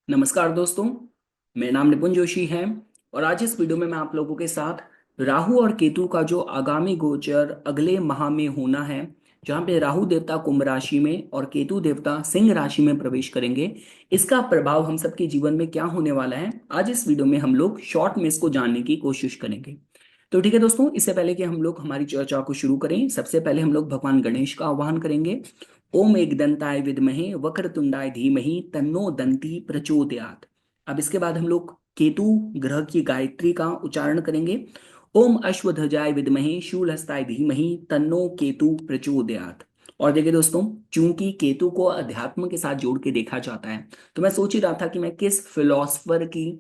नमस्कार दोस्तों। मेरा नाम निपुण जोशी है और आज इस वीडियो में मैं आप लोगों के साथ राहु और केतु का जो आगामी गोचर अगले माह में होना है, जहाँ पे राहु देवता कुंभ राशि में और केतु देवता सिंह राशि में प्रवेश करेंगे, इसका प्रभाव हम सबके जीवन में क्या होने वाला है, आज इस वीडियो में हम लोग शॉर्ट में इसको जानने की कोशिश करेंगे। तो ठीक है दोस्तों, इससे पहले कि हम लोग हमारी चर्चा को शुरू करें, सबसे पहले हम लोग भगवान गणेश का आह्वान करेंगे। ओम एकदंताय विद्महे वक्रतुंडाय धीमहि तन्नो दंती प्रचोदयात्। अब इसके बाद हम लोग केतु ग्रह की गायत्री का उच्चारण करेंगे। ओम अश्वध्वजाय विद्महे शूलहस्ताय धीमहि तन्नो केतु प्रचोदयात्। और देखिए दोस्तों, चूंकि केतु को अध्यात्म के साथ जोड़ के देखा जाता है, तो मैं सोच ही रहा था कि मैं किस फिलोसफर की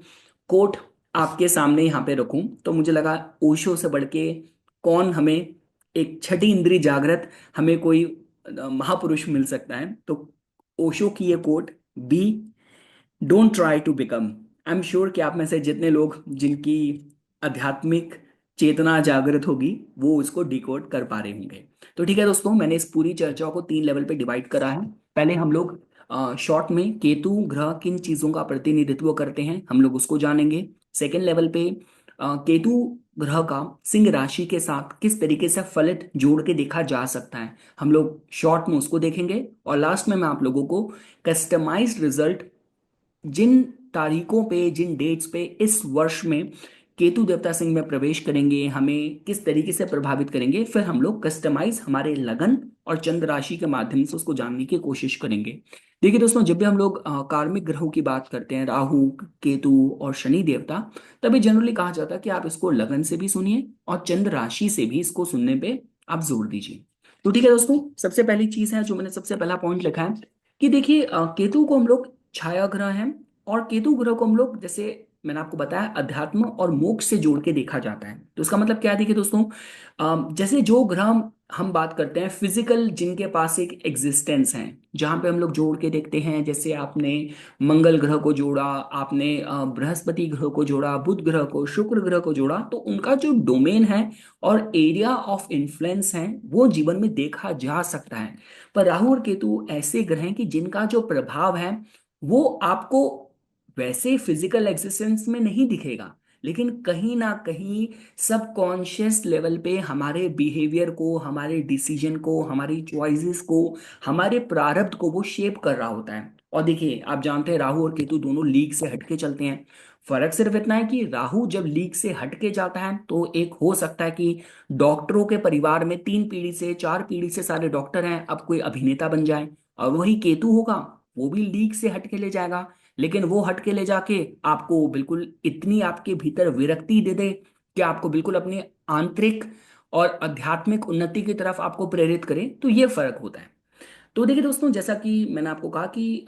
कोट आपके सामने यहाँ पे रखूं। तो मुझे लगा ओशो से बढ़ के कौन हमें एक छठी इंद्री जागृत हमें कोई महापुरुष मिल सकता है। तो ओशो की ये quote, be don't try to become. I am sure कि आप में से जितने लोग जिनकी आध्यात्मिक चेतना जागृत होगी वो इसको डिकोड कर पा रहे होंगे। तो ठीक है दोस्तों, मैंने इस पूरी चर्चा को 3 लेवल पे डिवाइड करा है। पहले हम लोग शॉर्ट में केतु ग्रह किन चीजों का प्रतिनिधित्व करते हैं हम लोग उसको जानेंगे। सेकेंड लेवल पे केतु ग्रह का सिंह राशि के साथ किस तरीके से फलित जोड़ के देखा जा सकता है, हम लोग शॉर्ट में उसको देखेंगे। और लास्ट में मैं आप लोगों को कस्टमाइज्ड रिजल्ट, जिन तारीखों पे जिन डेट्स पे इस वर्ष में केतु देवता सिंह में प्रवेश करेंगे, हमें किस तरीके से प्रभावित करेंगे, फिर हम लोग कस्टमाइज हमारे लगन और चंद्र राशि के माध्यम से उसको जानने की कोशिश करेंगे। देखिए दोस्तों, जब भी हम लोग कार्मिक ग्रहों की बात करते हैं, राहु, केतु और शनि देवता, तभी जनरली कहा जाता है कि आप इसको लगन से भी सुनिए और चंद्र राशि से भी इसको सुनने पे आप जोर दीजिए। तो ठीक है दोस्तों, सबसे पहली चीज है जो मैंने सबसे पहला पॉइंट लिखा है कि देखिए केतु को हम लोग छाया ग्रह हैं और केतु ग्रह को हम लोग, जैसे मैंने आपको बताया, अध्यात्म और मोक्ष से जोड़ के देखा जाता है। तो इसका मतलब क्या है, देखिए दोस्तों, जैसे जो ग्रह हम बात करते हैं फिजिकल, जिनके पास एक एग्जिस्टेंस है, जहां पे हम लोग जोड़ के देखते हैं, जैसे आपने मंगल ग्रह को जोड़ा, आपने बृहस्पति ग्रह को जोड़ा, बुध ग्रह को, शुक्र ग्रह को जोड़ा, तो उनका जो डोमेन है और एरिया ऑफ इन्फ्लुएंस है वो जीवन में देखा जा सकता है। पर राहु और केतु ऐसे ग्रह हैं कि जिनका जो प्रभाव है वो आपको वैसे फिजिकल एग्जिस्टेंस में नहीं दिखेगा, लेकिन कहीं ना कहीं सबकॉन्शियस लेवल पे हमारे बिहेवियर को, हमारे डिसीजन को, हमारी चॉइसेस को, हमारे प्रारब्ध को वो शेप कर रहा होता है। और देखिए, आप जानते हैं राहु और केतु दोनों लीग से हटके चलते हैं। फर्क सिर्फ इतना है कि राहु जब लीग से हटके जाता है तो एक हो सकता है कि डॉक्टरों के परिवार में 3 पीढ़ी से 4 पीढ़ी से सारे डॉक्टर हैं, अब कोई अभिनेता बन जाए। और वही केतु होगा, वो भी लीग से हटके ले जाएगा, लेकिन वो हटके ले जाके आपको बिल्कुल इतनी आपके भीतर विरक्ति दे दे कि आपको बिल्कुल अपने आंतरिक और आध्यात्मिक उन्नति की तरफ आपको प्रेरित करे। तो ये फर्क होता है। तो देखिए दोस्तों, जैसा कि मैंने आपको कहा कि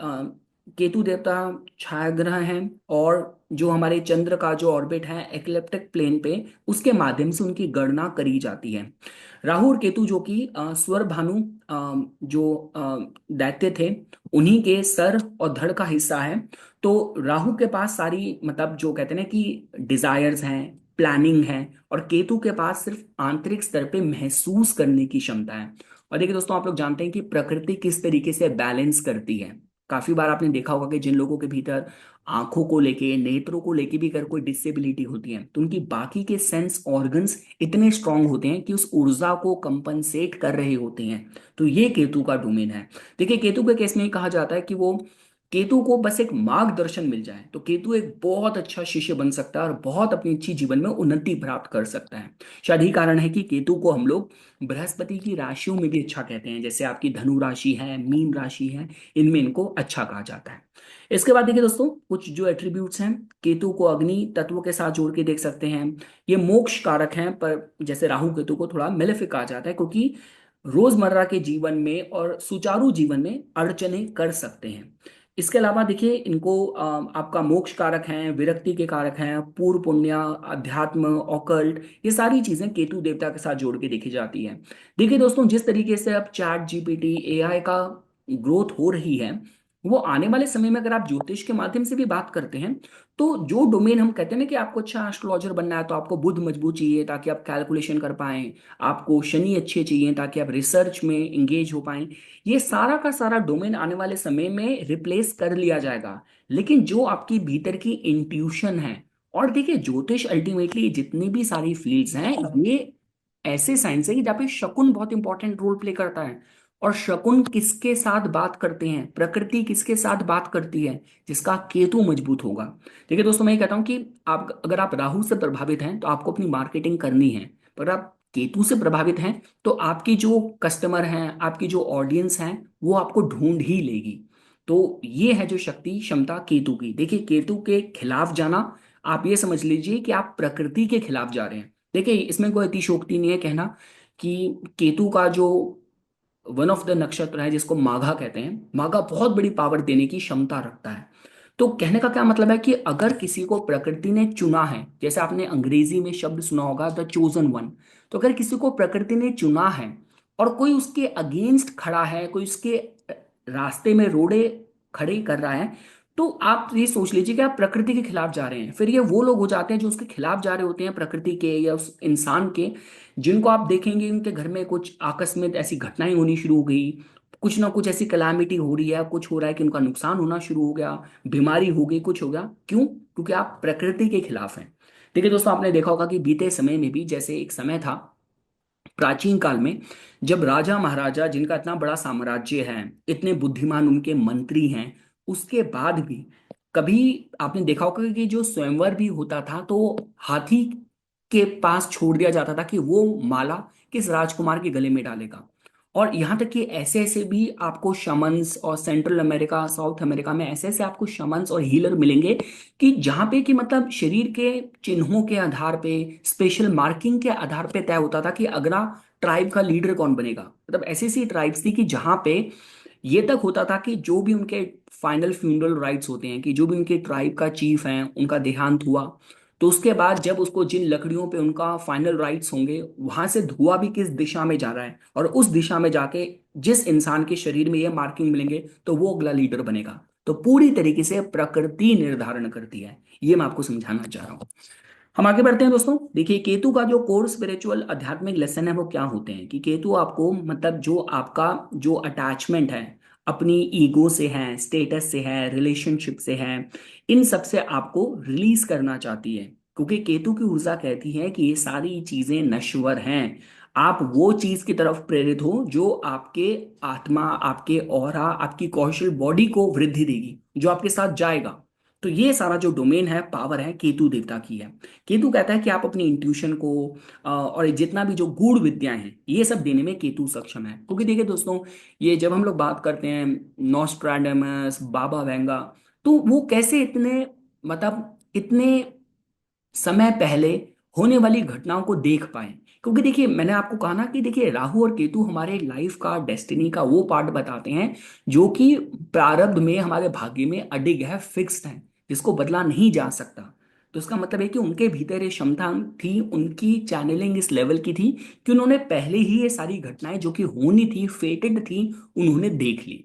केतु देवता छाया ग्रह हैं और जो हमारे चंद्र का जो ऑर्बिट है एक्लिप्टिक प्लेन पे, उसके माध्यम से उनकी गणना करी जाती है। राहु और केतु जो कि स्वर भानु जो दैत्य थे, उन्हीं के सर और धड़ का हिस्सा है। तो राहु के पास सारी, मतलब जो कहते हैं ना कि डिजायर्स हैं, प्लानिंग है, और केतु के पास सिर्फ आंतरिक स्तर पे महसूस करने की क्षमता है। और देखिए दोस्तों, आप लोग जानते हैं कि प्रकृति किस तरीके से बैलेंस करती है। काफी बार आपने देखा होगा कि जिन लोगों के भीतर आंखों को लेके, नेत्रों को लेके भी अगर कोई डिसेबिलिटी होती है, तो उनकी बाकी के सेंस ऑर्गन्स इतने स्ट्रांग होते हैं कि उस ऊर्जा को कंपनसेट कर रहे होते हैं। तो ये केतु का डोमेन है। देखिए, केतु के केस में कहा जाता है कि वो, केतु को बस एक मार्गदर्शन मिल जाए तो केतु एक बहुत अच्छा शिष्य बन सकता है और बहुत अपनी अच्छी जीवन में उन्नति प्राप्त कर सकता है। शायद यही कारण है कि केतु को हम लोग बृहस्पति की राशियों में भी अच्छा कहते हैं। जैसे आपकी धनु राशि है, मीन राशि है, इनमें इनको अच्छा कहा जाता है। इसके बाद देखिए दोस्तों, कुछ जो एट्रीब्यूट्स हैं, केतु को अग्नि तत्व के साथ जोड़ के देख सकते हैं। ये मोक्ष कारक हैं, पर जैसे राहु केतु को थोड़ा मेलेफिक कहा जाता है, क्योंकि रोजमर्रा के जीवन में और सुचारू जीवन में अड़चने कर सकते हैं। इसके अलावा देखिए, इनको आपका मोक्ष कारक हैं, विरक्ति के कारक हैं, पूर्व पुण्य, अध्यात्म, ऑकल्ट, ये सारी चीजें केतु देवता के साथ जोड़ के देखी जाती है। देखिए दोस्तों, जिस तरीके से अब चैट जीपीटी, एआई का ग्रोथ हो रही है, वो आने वाले समय में अगर आप ज्योतिष के माध्यम से भी बात करते हैं, तो जो डोमेन हम कहते हैं ना कि आपको अच्छा एस्ट्रोलॉजर बनना है, तो आपको बुध मजबूत चाहिए ताकि आप कैलकुलेशन कर पाएं, आपको शनि अच्छे चाहिए ताकि आप रिसर्च में इंगेज हो पाएं। ये सारा का सारा डोमेन आने वाले समय में रिप्लेस कर लिया जाएगा। लेकिन जो आपकी भीतर की इंट्यूशन है, और देखिए ज्योतिष अल्टीमेटली जितनी भी सारी फील्ड्स हैं, ये ऐसे साइंस है कि जहाँ पे शकुन बहुत इंपॉर्टेंट रोल प्ले करता है। और शकुन किसके साथ बात करते हैं, प्रकृति किसके साथ बात करती है, जिसका केतु मजबूत होगा। देखिए दोस्तों, मैं ये कहता हूँ कि आप अगर आप राहु से प्रभावित हैं तो आपको अपनी मार्केटिंग करनी है। पर आप केतु से प्रभावित हैं तो आपकी जो कस्टमर हैं, आपकी जो ऑडियंस हैं, वो आपको ढूंढ ही लेगी। तो ये है जो शक्ति क्षमता केतु की। देखिए केतु के खिलाफ जाना, आप ये समझ लीजिए कि आप प्रकृति के खिलाफ जा रहे हैं। देखिए इसमें कोई अतिशयोक्ति नहीं है कहना कि केतु का जो वन ऑफ द नक्षत्र है जिसको माघा कहते हैं, माघा बहुत बड़ी पावर देने की क्षमता रखता है। तो कहने का क्या मतलब है कि अगर किसी को प्रकृति ने चुना है, जैसे आपने अंग्रेजी में शब्द सुना होगा द चोजन वन, तो अगर किसी को प्रकृति ने चुना है और कोई उसके अगेंस्ट खड़ा है, कोई उसके रास्ते में रोड़े खड़े कर रहा है, तो आप ये सोच लीजिए कि आप प्रकृति के खिलाफ जा रहे हैं। फिर ये वो लोग हो जाते हैं जो उसके खिलाफ जा रहे होते हैं, प्रकृति के या उस इंसान के, जिनको आप देखेंगे उनके घर में कुछ आकस्मिक ऐसी घटनाएं होनी शुरू हो गई, कुछ ना कुछ ऐसी कलामिटी हो रही है, कुछ हो रहा है कि उनका नुकसान होना शुरू हो गया, बीमारी हो गई, कुछ हो गया। क्यों? क्योंकि आप प्रकृति के खिलाफ हैं। देखिए दोस्तों, आपने देखा होगा कि बीते समय में भी, जैसे एक समय था प्राचीन काल में, जब राजा महाराजा जिनका इतना बड़ा साम्राज्य है, इतने बुद्धिमान उनके मंत्री हैं, उसके बाद भी कभी आपने देखा होगा कि जो स्वयंवर भी होता था तो हाथी के पास छोड़ दिया जाता था कि वो माला किस राजकुमार के गले में डालेगा। और यहाँ तक कि ऐसे ऐसे भी आपको शमन्स, और सेंट्रल अमेरिका साउथ अमेरिका में ऐसे ऐसे आपको शमन्स और हीलर मिलेंगे कि जहाँ पे कि मतलब शरीर के चिन्हों के आधार पे, स्पेशल मार्किंग के आधार पे तय होता था कि अगला ट्राइब का लीडर कौन बनेगा। मतलब ऐसी ऐसी ट्राइब्स थी कि जहाँ पे ये तक होता था कि जो भी उनके फाइनल फ्यूनरल राइट्स होते हैं, कि जो भी उनके ट्राइब का चीफ है उनका देहांत हुआ, तो उसके बाद जब उसको जिन लकड़ियों पे उनका फाइनल राइट्स होंगे, वहां से धुआं भी किस दिशा में जा रहा है, और उस दिशा में जाके जिस इंसान के शरीर में ये मार्किंग मिलेंगे तो वो अगला लीडर बनेगा। तो पूरी तरीके से प्रकृति निर्धारण करती है। ये मैं आपको समझाना चाह रहा हूँ। हम आगे बढ़ते हैं दोस्तों। देखिए केतु का जो कोर स्पिरिचुअल आध्यात्मिक लेसन है वो क्या होते हैं, कि केतु आपको मतलब जो आपका जो अटैचमेंट है अपनी ईगो से है, स्टेटस से है, रिलेशनशिप से है, इन सब से आपको रिलीज करना चाहती है। क्योंकि केतु की ऊर्जा कहती है कि ये सारी चीजें नश्वर हैं। आप वो चीज की तरफ प्रेरित हो जो आपके आत्मा, आपके ऑरा, आपकी कौशल बॉडी को वृद्धि देगी, जो आपके साथ जाएगा। तो ये सारा जो डोमेन है, पावर है, केतु देवता की है। केतु कहता है कि आप अपनी इंट्यूशन को और जितना भी जो गूढ़ विद्याएं हैं, ये सब देने में केतु सक्षम है। क्योंकि देखिए दोस्तों, ये जब हम लोग बात करते हैं नॉस्ट्रैडमस, बाबा वेंगा, तो वो कैसे इतने मतलब इतने समय पहले होने वाली घटनाओं को देख पाए। क्योंकि देखिए मैंने आपको कहा ना कि देखिए राहु और केतु हमारे लाइफ का, डेस्टिनी का वो पार्ट बताते हैं जो कि प्रारब्ध में हमारे भाग्य में अडिग है, फिक्स्ड है, जिसको बदला नहीं जा सकता। तो इसका मतलब है कि उनके भीतर ये क्षमता थी, उनकी चैनलिंग इस लेवल की थी कि उन्होंने पहले ही ये सारी घटनाएं जो कि होनी थी, फेटेड थी, उन्होंने देख ली।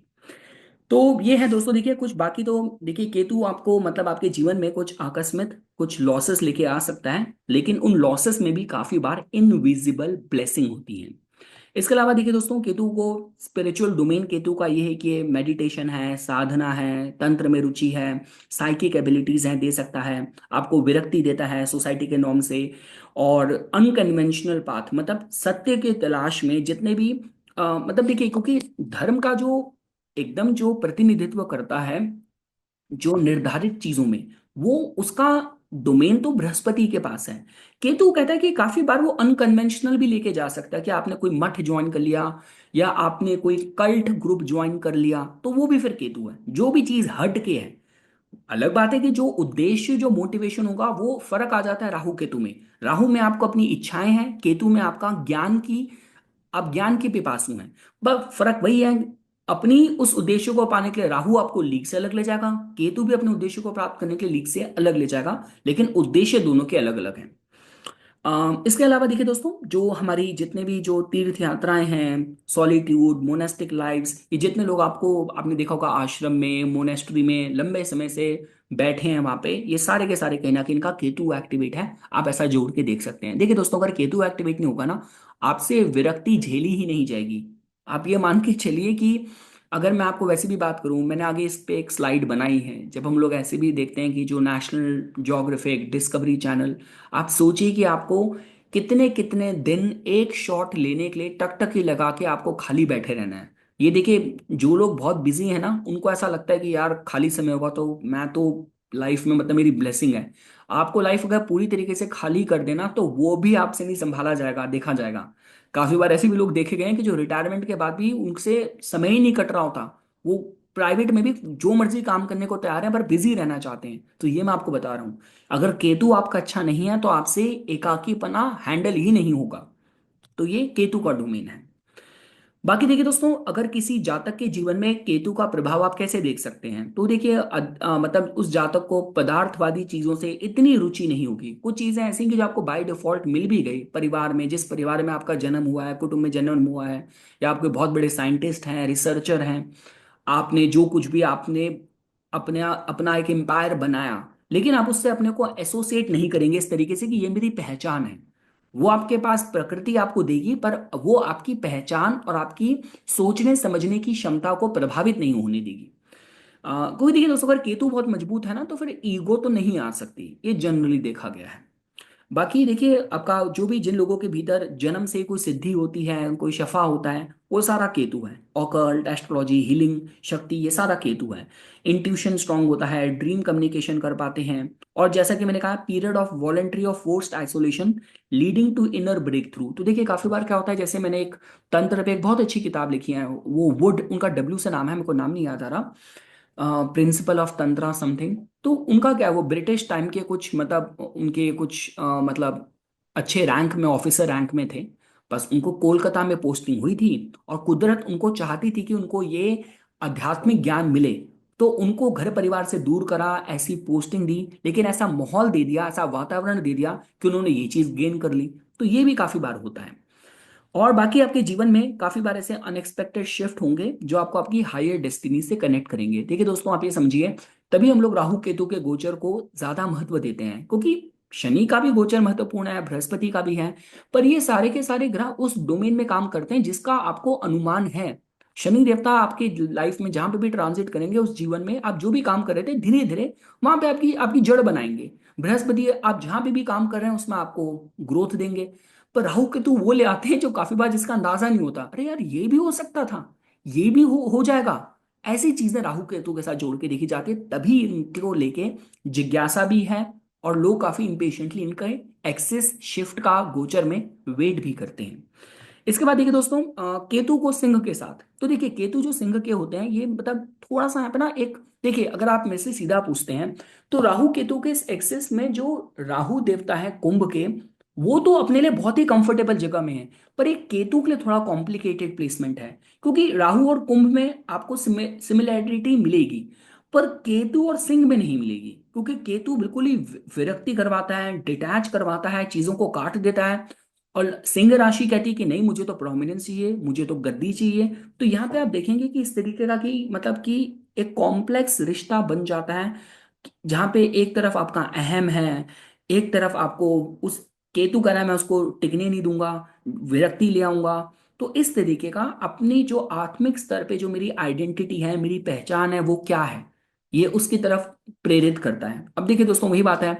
तो ये है दोस्तों। देखिए कुछ बाकी तो देखिए केतु आपको मतलब आपके जीवन में कुछ आकस्मिक कुछ लॉसेस लेके आ सकता है, लेकिन उन लॉसेस में भी काफी बार इनविजिबल ब्लेसिंग होती है। इसके अलावा देखिए दोस्तों, केतु को स्पिरिचुअल डोमेन केतु का ये है कि मेडिटेशन है, साधना है, तंत्र में रुचि है, साइकिक एबिलिटीज हैं, दे सकता है, आपको विरक्ति देता है सोसाइटी के नॉर्म से, और अनकन्वेंशनल पाथ मतलब सत्य के तलाश में जितने भी मतलब देखिए, क्योंकि धर्म का जो एकदम जो प्रतिनिधित्व करता है जो निर्धारित चीजों में, वो उसका डोमेन तो बृहस्पति के पास है। केतु कहता है कि काफी बार वो अनकन्वेंशनल भी लेके जा सकता है, कि आपने कोई मठ ज्वाइन कर लिया या आपने कोई कल्ट ग्रुप ज्वाइन कर लिया, तो वो भी फिर केतु है। जो भी चीज हट के है, अलग बात है कि जो उद्देश्य, जो मोटिवेशन होगा, वो फर्क आ जाता है राहु केतु में। राहु में आपको अपनी इच्छाएं हैं, केतु में आपका ज्ञान की, आप ज्ञान के पिपासु हैं। बस फर्क वही है, अपनी उस उद्देश्य को पाने के लिए राहु आपको लीग से अलग ले जाएगा, केतु भी अपने उद्देश्य को प्राप्त करने के लिए लीग से अलग ले जाएगा, लेकिन उद्देश्य दोनों के अलग अलग हैं। इसके अलावा देखिए दोस्तों, जो हमारी जितने भी जो तीर्थ यात्राएं हैं, सॉलिट्यूड, मोनेस्टिक लाइव्स, ये जितने लोग आपको आपने देखा होगा आश्रम में, मोनेस्ट्री में लंबे समय से बैठे हैं वहां पे, ये सारे के सारे कहीं ना कहीं इनका केतु एक्टिवेट है। आप ऐसा जोड़ के देख सकते हैं। देखिए दोस्तों, अगर केतु एक्टिवेट नहीं होगा ना, आपसे विरक्ति झेली ही नहीं जाएगी। आप ये मान के चलिए कि अगर मैं आपको वैसे भी बात करूं, मैंने आगे इस पे एक स्लाइड बनाई है, जब हम लोग ऐसे भी देखते हैं कि जो नेशनल ज्योग्राफिक, डिस्कवरी चैनल, आप सोचिए कि आपको कितने कितने दिन एक शॉट लेने के लिए टकटकी लगा के आपको खाली बैठे रहना है। ये देखिए, जो लोग बहुत बिजी हैं ना, उनको ऐसा लगता है कि यार खाली समय होगा तो मैं तो लाइफ में मतलब मेरी ब्लेसिंग है। आपको लाइफ अगर पूरी तरीके से खाली कर देना तो वो भी आपसे नहीं संभाला जाएगा, देखा जाएगा। काफी बार ऐसे भी लोग देखे गए हैं कि जो रिटायरमेंट के बाद भी उनसे समय ही नहीं कट रहा होता। वो प्राइवेट में भी जो मर्जी काम करने को तैयार है, पर बिजी रहना चाहते हैं। तो ये मैं आपको बता रहा हूँ, अगर केतु आपका अच्छा नहीं है तो आपसे एकाकीपना हैंडल ही नहीं होगा। तो ये केतु का डोमेन है। बाकी देखिए दोस्तों, अगर किसी जातक के जीवन में केतु का प्रभाव आप कैसे देख सकते हैं, तो देखिए मतलब उस जातक को पदार्थवादी चीजों से इतनी रुचि नहीं होगी। कुछ चीजें ऐसी हैं कि जो आपको बाय डिफॉल्ट मिल भी गई परिवार में, जिस परिवार में आपका जन्म हुआ है, कुटुंब में जन्म हुआ है, या आपके बहुत बड़े साइंटिस्ट हैं, रिसर्चर हैं, आपने जो कुछ भी आपने अपने अपना एक एम्पायर बनाया, लेकिन आप उससे अपने को एसोसिएट नहीं करेंगे इस तरीके से कि ये मेरी पहचान है। वो आपके पास प्रकृति आपको देगी, पर वो आपकी पहचान और आपकी सोचने समझने की क्षमता को प्रभावित नहीं होने देगी। कोई देखिए दोस्तों, अगर केतु बहुत मजबूत है ना, तो फिर ईगो तो नहीं आ सकती, ये जनरली देखा गया है। बाकी देखिए, आपका जो भी जिन लोगों के भीतर जन्म से कोई सिद्धि होती है, कोई शफा होता है, वो सारा केतु है। ऑकल्ट, एस्ट्रोलॉजी, हीलिंग शक्ति, ये सारा केतु है। इंट्यूशन स्ट्रांग होता है, ड्रीम कम्युनिकेशन कर पाते हैं। और जैसा कि मैंने कहा, period of voluntary of forced isolation leading to inner breakthrough. तो देखिए काफी बार क्या होता है, जैसे मैंने एक तंत्र पे एक बहुत अच्छी किताब लिखी है, वो वुड, उनका डब्ल्यू से नाम है, मेरे को नाम नहीं याद आ रहा, प्रिंसिपल ऑफ तंत्रा समथिंग। तो उनका क्या है, वो ब्रिटिश टाइम के कुछ मतलब उनके कुछ मतलब अच्छे रैंक में, ऑफिसर रैंक में थे। बस उनको कोलकाता में पोस्टिंग हुई थी, और कुदरत उनको चाहती थी कि उनको ये आध्यात्मिक ज्ञान मिले। तो उनको घर परिवार से दूर करा, ऐसी पोस्टिंग दी, लेकिन ऐसा माहौल दे दिया, ऐसा वातावरण दे दिया कि उन्होंने ये चीज गेन कर ली। तो ये भी काफी बार होता है। और बाकी आपके जीवन में काफी बार ऐसे अनएक्सपेक्टेड शिफ्ट होंगे जो आपको आपकी हायर डेस्टिनी से कनेक्ट करेंगे। देखिए दोस्तों, आप ये समझिए, तभी हम लोग राहु केतु के गोचर को ज्यादा महत्व देते हैं, क्योंकि शनि का भी गोचर महत्वपूर्ण है, बृहस्पति का भी है। पर ये सारे के सारे ग्रह उस डोमेन में काम करते हैं जिसका आपको अनुमान है। शनि देवता आपकी लाइफ में जहां पे भी ट्रांजिट करेंगे, उस जीवन में आप जो भी काम कर रहे थे, धीरे धीरे वहां पे आपकी आपकी जड़ बनाएंगे। बृहस्पति आप जहां पे भी काम कर रहे हैं उसमें आपको ग्रोथ देंगे। पर राहु केतु वो ले आते हैं जो काफी बार जिसका अंदाजा नहीं होता, अरे यार ये भी हो सकता था, ये भी हो जाएगा। ऐसी चीजें राहु केतु के साथ जोड़ के देखी जाती है, तभी इनको लेके जिज्ञासा भी है, और लोग काफी इंपेशेंटली इनका एक्सेस शिफ्ट का गोचर में वेट भी करते हैं। इसके बाद देखिए दोस्तों, केतु को सिंह के साथ, तो देखिए केतु जो सिंह के होते हैं, ये मतलब थोड़ा सा यहाँ पे ना एक, देखिए अगर आप मेरे से सीधा पूछते हैं, तो राहु केतु के इस एक्सेस में जो राहु देवता है कुंभ के, वो तो अपने लिए बहुत ही कंफर्टेबल जगह में है। पर एक केतु के लिए थोड़ा कॉम्प्लिकेटेड प्लेसमेंट है, क्योंकि राहु और कुंभ में आपको सिमिलैरिटी मिलेगी, पर केतु और सिंह में नहीं मिलेगी। क्योंकि केतु बिल्कुल ही विरक्ति करवाता है, डिटैच करवाता है, चीजों को काट देता है। और सिंह राशि कहती है कि नहीं, मुझे तो प्रोमिनेंस चाहिए, मुझे तो गद्दी चाहिए। तो यहाँ पे आप देखेंगे कि इस तरीके का कि मतलब कि एक कॉम्प्लेक्स रिश्ता बन जाता है, जहाँ पे एक तरफ आपका अहम है, एक तरफ आपको उस केतु का नाम है, उसको टिकने नहीं दूंगा, विरक्ति ले आऊंगा। तो इस तरीके का अपनी जो आत्मिक स्तर पे जो मेरी आइडेंटिटी है, मेरी पहचान है, वो क्या है, ये उसकी तरफ प्रेरित करता है। अब देखिए दोस्तों, वही बात है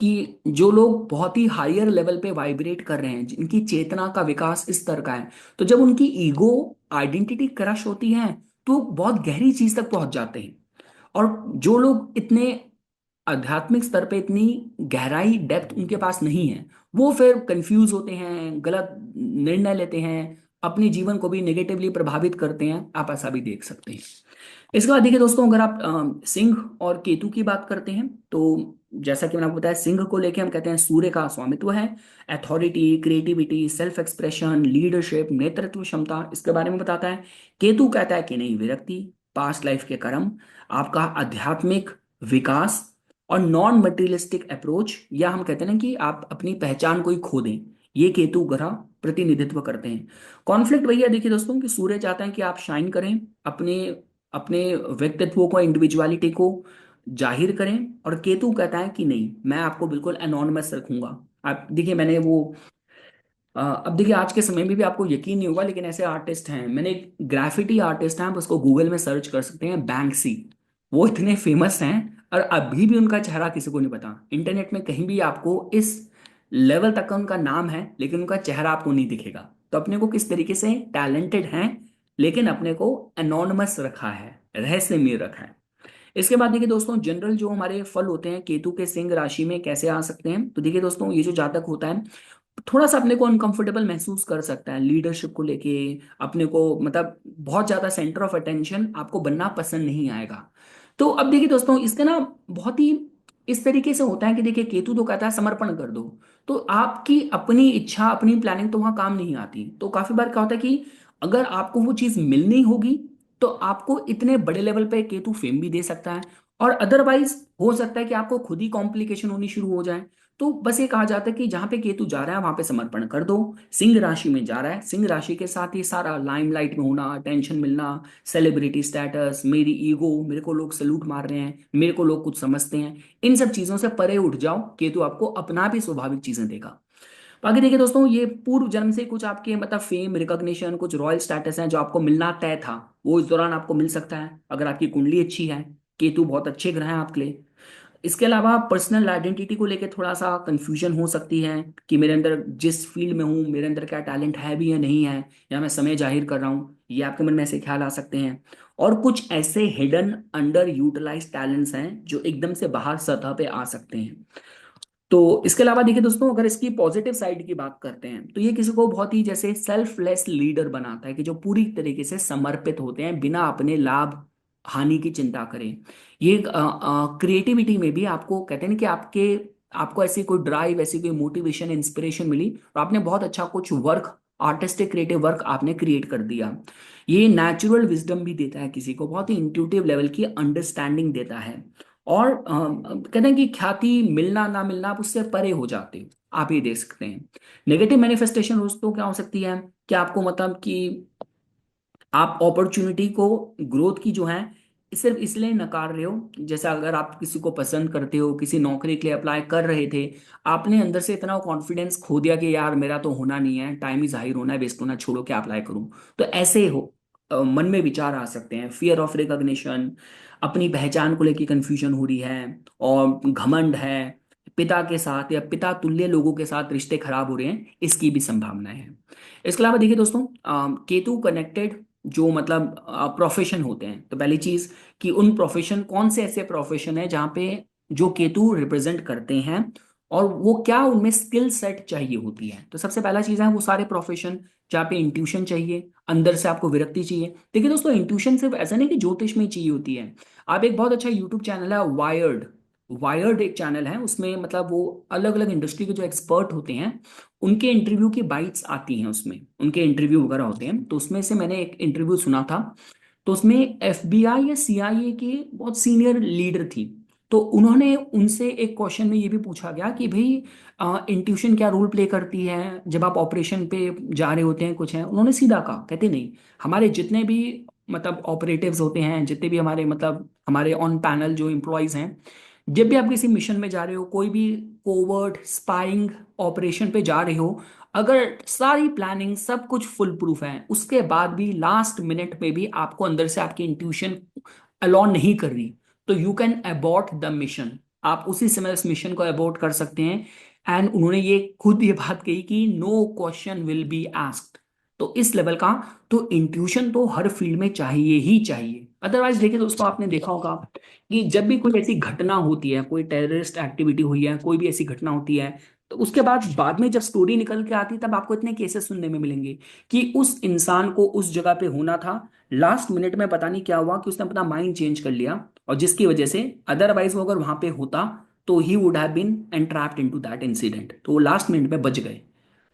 कि जो लोग बहुत ही हायर लेवल पे वाइब्रेट कर रहे हैं, जिनकी चेतना का विकास इस तरह का है, तो जब उनकी ईगो आइडेंटिटी क्रश होती है, तो बहुत गहरी चीज तक पहुंच जाते हैं। और जो लोग इतने आध्यात्मिक स्तर पे इतनी गहराई, डेप्थ उनके पास नहीं है, वो फिर कंफ्यूज होते हैं, गलत निर्णय लेते हैं, अपने जीवन को भी नेगेटिवली प्रभावित करते हैं। आप ऐसा भी देख सकते हैं। इसके बाद देखिए दोस्तों, अगर आप सिंह और केतु की बात करते हैं, तो जैसा कि मैंने आपको बताया, सिंह को लेके हम कहते हैं सूर्य का स्वामित्व है, authority, creativity, self expression, leadership, नेतृत्व क्षमता, इसके बारे में बताता है। केतु कहता है कि नहीं, विरक्ति, पास्ट लाइफ के कर्म, आपका आध्यात्मिक विकास, और नॉन मटेरियलिस्टिक अप्रोच, या हम कहते हैं ना कि आप अपनी पहचान को ही खो दें, ये केतु ग्रह प्रतिनिधित्व करते हैं। कॉन्फ्लिक्ट वही है, देखिए दोस्तों, कि सूर्य चाहता है कि आप शाइन करें, अपने अपने व्यक्तित्व को, इंडिविजुअलिटी को जाहिर करें, और केतु कहता है कि नहीं, मैं आपको बिल्कुल एनोनिमस रखूंगा। आप देखिए, मैंने वो अब देखिए, आज के समय में भी आपको यकीन नहीं होगा, लेकिन ऐसे आर्टिस्ट हैं, मैंने एक ग्राफिटी आर्टिस्ट हैं, आप उसको गूगल में सर्च कर सकते हैं, बैंक्सी। वो इतने फेमस हैं, और अभी भी उनका चेहरा किसी को नहीं पता। इंटरनेट में कहीं भी आपको इस लेवल तक का उनका नाम है, लेकिन उनका चेहरा आपको नहीं दिखेगा। तो अपने को किस तरीके से टैलेंटेड हैं, लेकिन अपने को एनोनिमस रखा है, रहस्यमय रखा है। इसके बाद देखिए दोस्तों, जनरल जो हमारे फल होते हैं केतु के सिंह राशि में कैसे आ सकते हैं, तो देखिए दोस्तों, ये जो जातक होता है, थोड़ा सा अपने को अनकंफर्टेबल महसूस कर सकता है लीडरशिप को लेके। अपने को मतलब बहुत ज्यादा सेंटर ऑफ अटेंशन आपको बनना पसंद नहीं आएगा। तो अब देखिए दोस्तों, इसका ना बहुत ही इस तरीके से होता है कि देखिए, केतु तो कहता है समर्पण कर दो, तो आपकी अपनी इच्छा, अपनी प्लानिंग तो वहां काम नहीं आती। तो काफी बार क्या होता है कि अगर आपको वो चीज मिलनी होगी, तो आपको इतने बड़े लेवल पे केतु फेम भी दे सकता है, और अदरवाइज हो सकता है कि आपको खुद ही कॉम्प्लिकेशन होनी शुरू हो जाए। तो बस ये कहा जाता है कि जहां पे केतु जा रहा है वहां पे समर्पण कर दो। सिंह राशि में जा रहा है, सिंह राशि के साथ ही सारा लाइमलाइट में होना, अटेंशन मिलना, सेलिब्रिटी स्टेटस, मेरी ईगो, मेरे को लोग सलूट मार रहे हैं, मेरे को लोग कुछ समझते हैं, इन सब चीजों से परे उठ जाओ, केतु आपको अपना भी स्वाभाविक चीजें देगा। बाकी देखिए दोस्तों, ये पूर्व जन्म से कुछ आपके मतलब फेम, रिकॉग्निशन, कुछ रॉयल स्टेटस है जो आपको मिलना तय था, वो इस दौरान आपको मिल सकता है अगर आपकी कुंडली अच्छी है। केतु बहुत अच्छे ग्रह हैं आपके लिए। इसके अलावा पर्सनल आइडेंटिटी को लेकर थोड़ा सा कंफ्यूजन हो सकती है, कि मेरे अंदर जिस फील्ड में हूँ, मेरे अंदर क्या टैलेंट है भी या नहीं है, या मैं समय जाहिर कर रहा हूँ, ये आपके मन में ऐसे ख्याल आ सकते हैं। और कुछ ऐसे हिडन अंडर यूटिलाइज टैलेंट्स हैं जो एकदम से बाहर सतह पे आ सकते हैं। तो इसके अलावा देखिए दोस्तों, अगर इसकी पॉजिटिव साइड की बात करते हैं, तो ये किसी को बहुत ही जैसे सेल्फलेस लीडर बनाता है, कि जो पूरी तरीके से समर्पित होते हैं बिना अपने लाभ हानि की चिंता करें। ये क्रिएटिविटी में भी आपको कहते हैं ना कि आपको ऐसी कोई ड्राइव, ऐसी कोई मोटिवेशन, इंस्पिरेशन मिली, तो आपने बहुत अच्छा कुछ वर्क, आर्टिस्टिक क्रिएटिव वर्क आपने क्रिएट कर दिया। ये नेचुरल विजडम भी देता है, किसी को बहुत ही इंट्यूटिव लेवल की अंडरस्टैंडिंग देता है। और कहते हैं कि ख्याति मिलना ना मिलना, आप उससे परे हो जाते हो, आप ये देख सकते हैं। नेगेटिव मैनिफेस्टेशन दोस्तों क्या हो सकती है, कि आपको मतलब कि आप अपॉर्चुनिटी को, ग्रोथ की जो है, सिर्फ इसलिए नकार रहे हो। जैसे अगर आप किसी को पसंद करते हो, किसी नौकरी के लिए अप्लाई कर रहे थे, आपने अंदर से इतना कॉन्फिडेंस खो दिया कि यार मेरा तो होना नहीं है, टाइम ही जाहिर होना है, वेस्ट होना, छोड़ो क्या अप्लाई करूं। तो ऐसे हो मन में विचार आ सकते हैं, फियर ऑफ रिकॉग्निशन, अपनी पहचान को लेकर कंफ्यूजन हो रही है, और घमंड है, पिता के साथ या पिता तुल्य लोगों के साथ रिश्ते खराब हो रहे हैं, इसकी भी संभावना है। इसके अलावा देखिए दोस्तों, केतु कनेक्टेड जो मतलब प्रोफेशन होते हैं, तो पहली चीज कि उन प्रोफेशन, कौन से ऐसे प्रोफेशन है जहाँ पे जो केतु रिप्रेजेंट करते हैं, और वो क्या उनमें स्किल सेट चाहिए होती है। तो सबसे पहला चीज है वो सारे प्रोफेशन जहाँ पे इंट्यूशन चाहिए, अंदर से आपको विरक्ति चाहिए। देखिए दोस्तों, इंट्यूशन सिर्फ ऐसा नहीं कि ज्योतिष में ही चाहिए होती है। आप एक बहुत अच्छा यूट्यूब चैनल है वायर्ड, वायर्ड एक चैनल है, उसमें मतलब वो अलग अलग इंडस्ट्री के जो एक्सपर्ट होते हैं, उनके इंटरव्यू की बाइट्स आती हैं, उसमें उनके इंटरव्यू वगैरह होते हैं। तो उसमें से मैंने एक इंटरव्यू सुना था, तो उसमें एफबीआई या सीआईए की बहुत सीनियर लीडर थी। तो उन्होंने उनसे एक क्वेश्चन में ये भी पूछा गया कि भाई, इंट्यूशन क्या रोल प्ले करती है जब आप ऑपरेशन पे जा रहे होते हैं, कुछ है। उन्होंने सीधा कहा, कहते नहीं, हमारे जितने भी मतलब ऑपरेटिव्स होते हैं, जितने भी हमारे मतलब हमारे ऑन पैनल जो एम्प्लॉयज हैं, जब भी आप किसी मिशन में जा रहे हो, कोई भी कोवर्ट स्पाइंग ऑपरेशन पे जा रहे हो, अगर सारी प्लानिंग सब कुछ फुल प्रूफ है, उसके बाद भी लास्ट मिनट पे भी आपको अंदर से आपकी इंट्यूशन अलाउ नहीं कर रही, तो you can abort the mission. आप उसी समय उस मिशन को अबॉर्ट कर सकते हैं। एंड उन्होंने ये खुद ये बात कही कि no question will be asked. तो इस लेवल का तो इंट्यूशन तो हर फील्ड में चाहिए ही चाहिए। अदरवाइज देखिए दोस्तों, आपने देखा होगा कि जब भी कोई ऐसी घटना होती है, कोई टेररिस्ट एक्टिविटी हुई है, कोई भी ऐसी घटना होती है, तो उसके बाद में जब स्टोरी निकल के आती है, तब आपको इतने केसेस सुनने में मिलेंगे कि उस इंसान को उस जगह पे होना था, लास्ट मिनट में पता नहीं क्या हुआ कि उसने अपना माइंड चेंज कर लिया, और जिसकी वजह से अदरवाइज वो अगर वहां पे होता, तो he would have been entrapped into that incident. तो वो लास्ट मिनट में बच गए।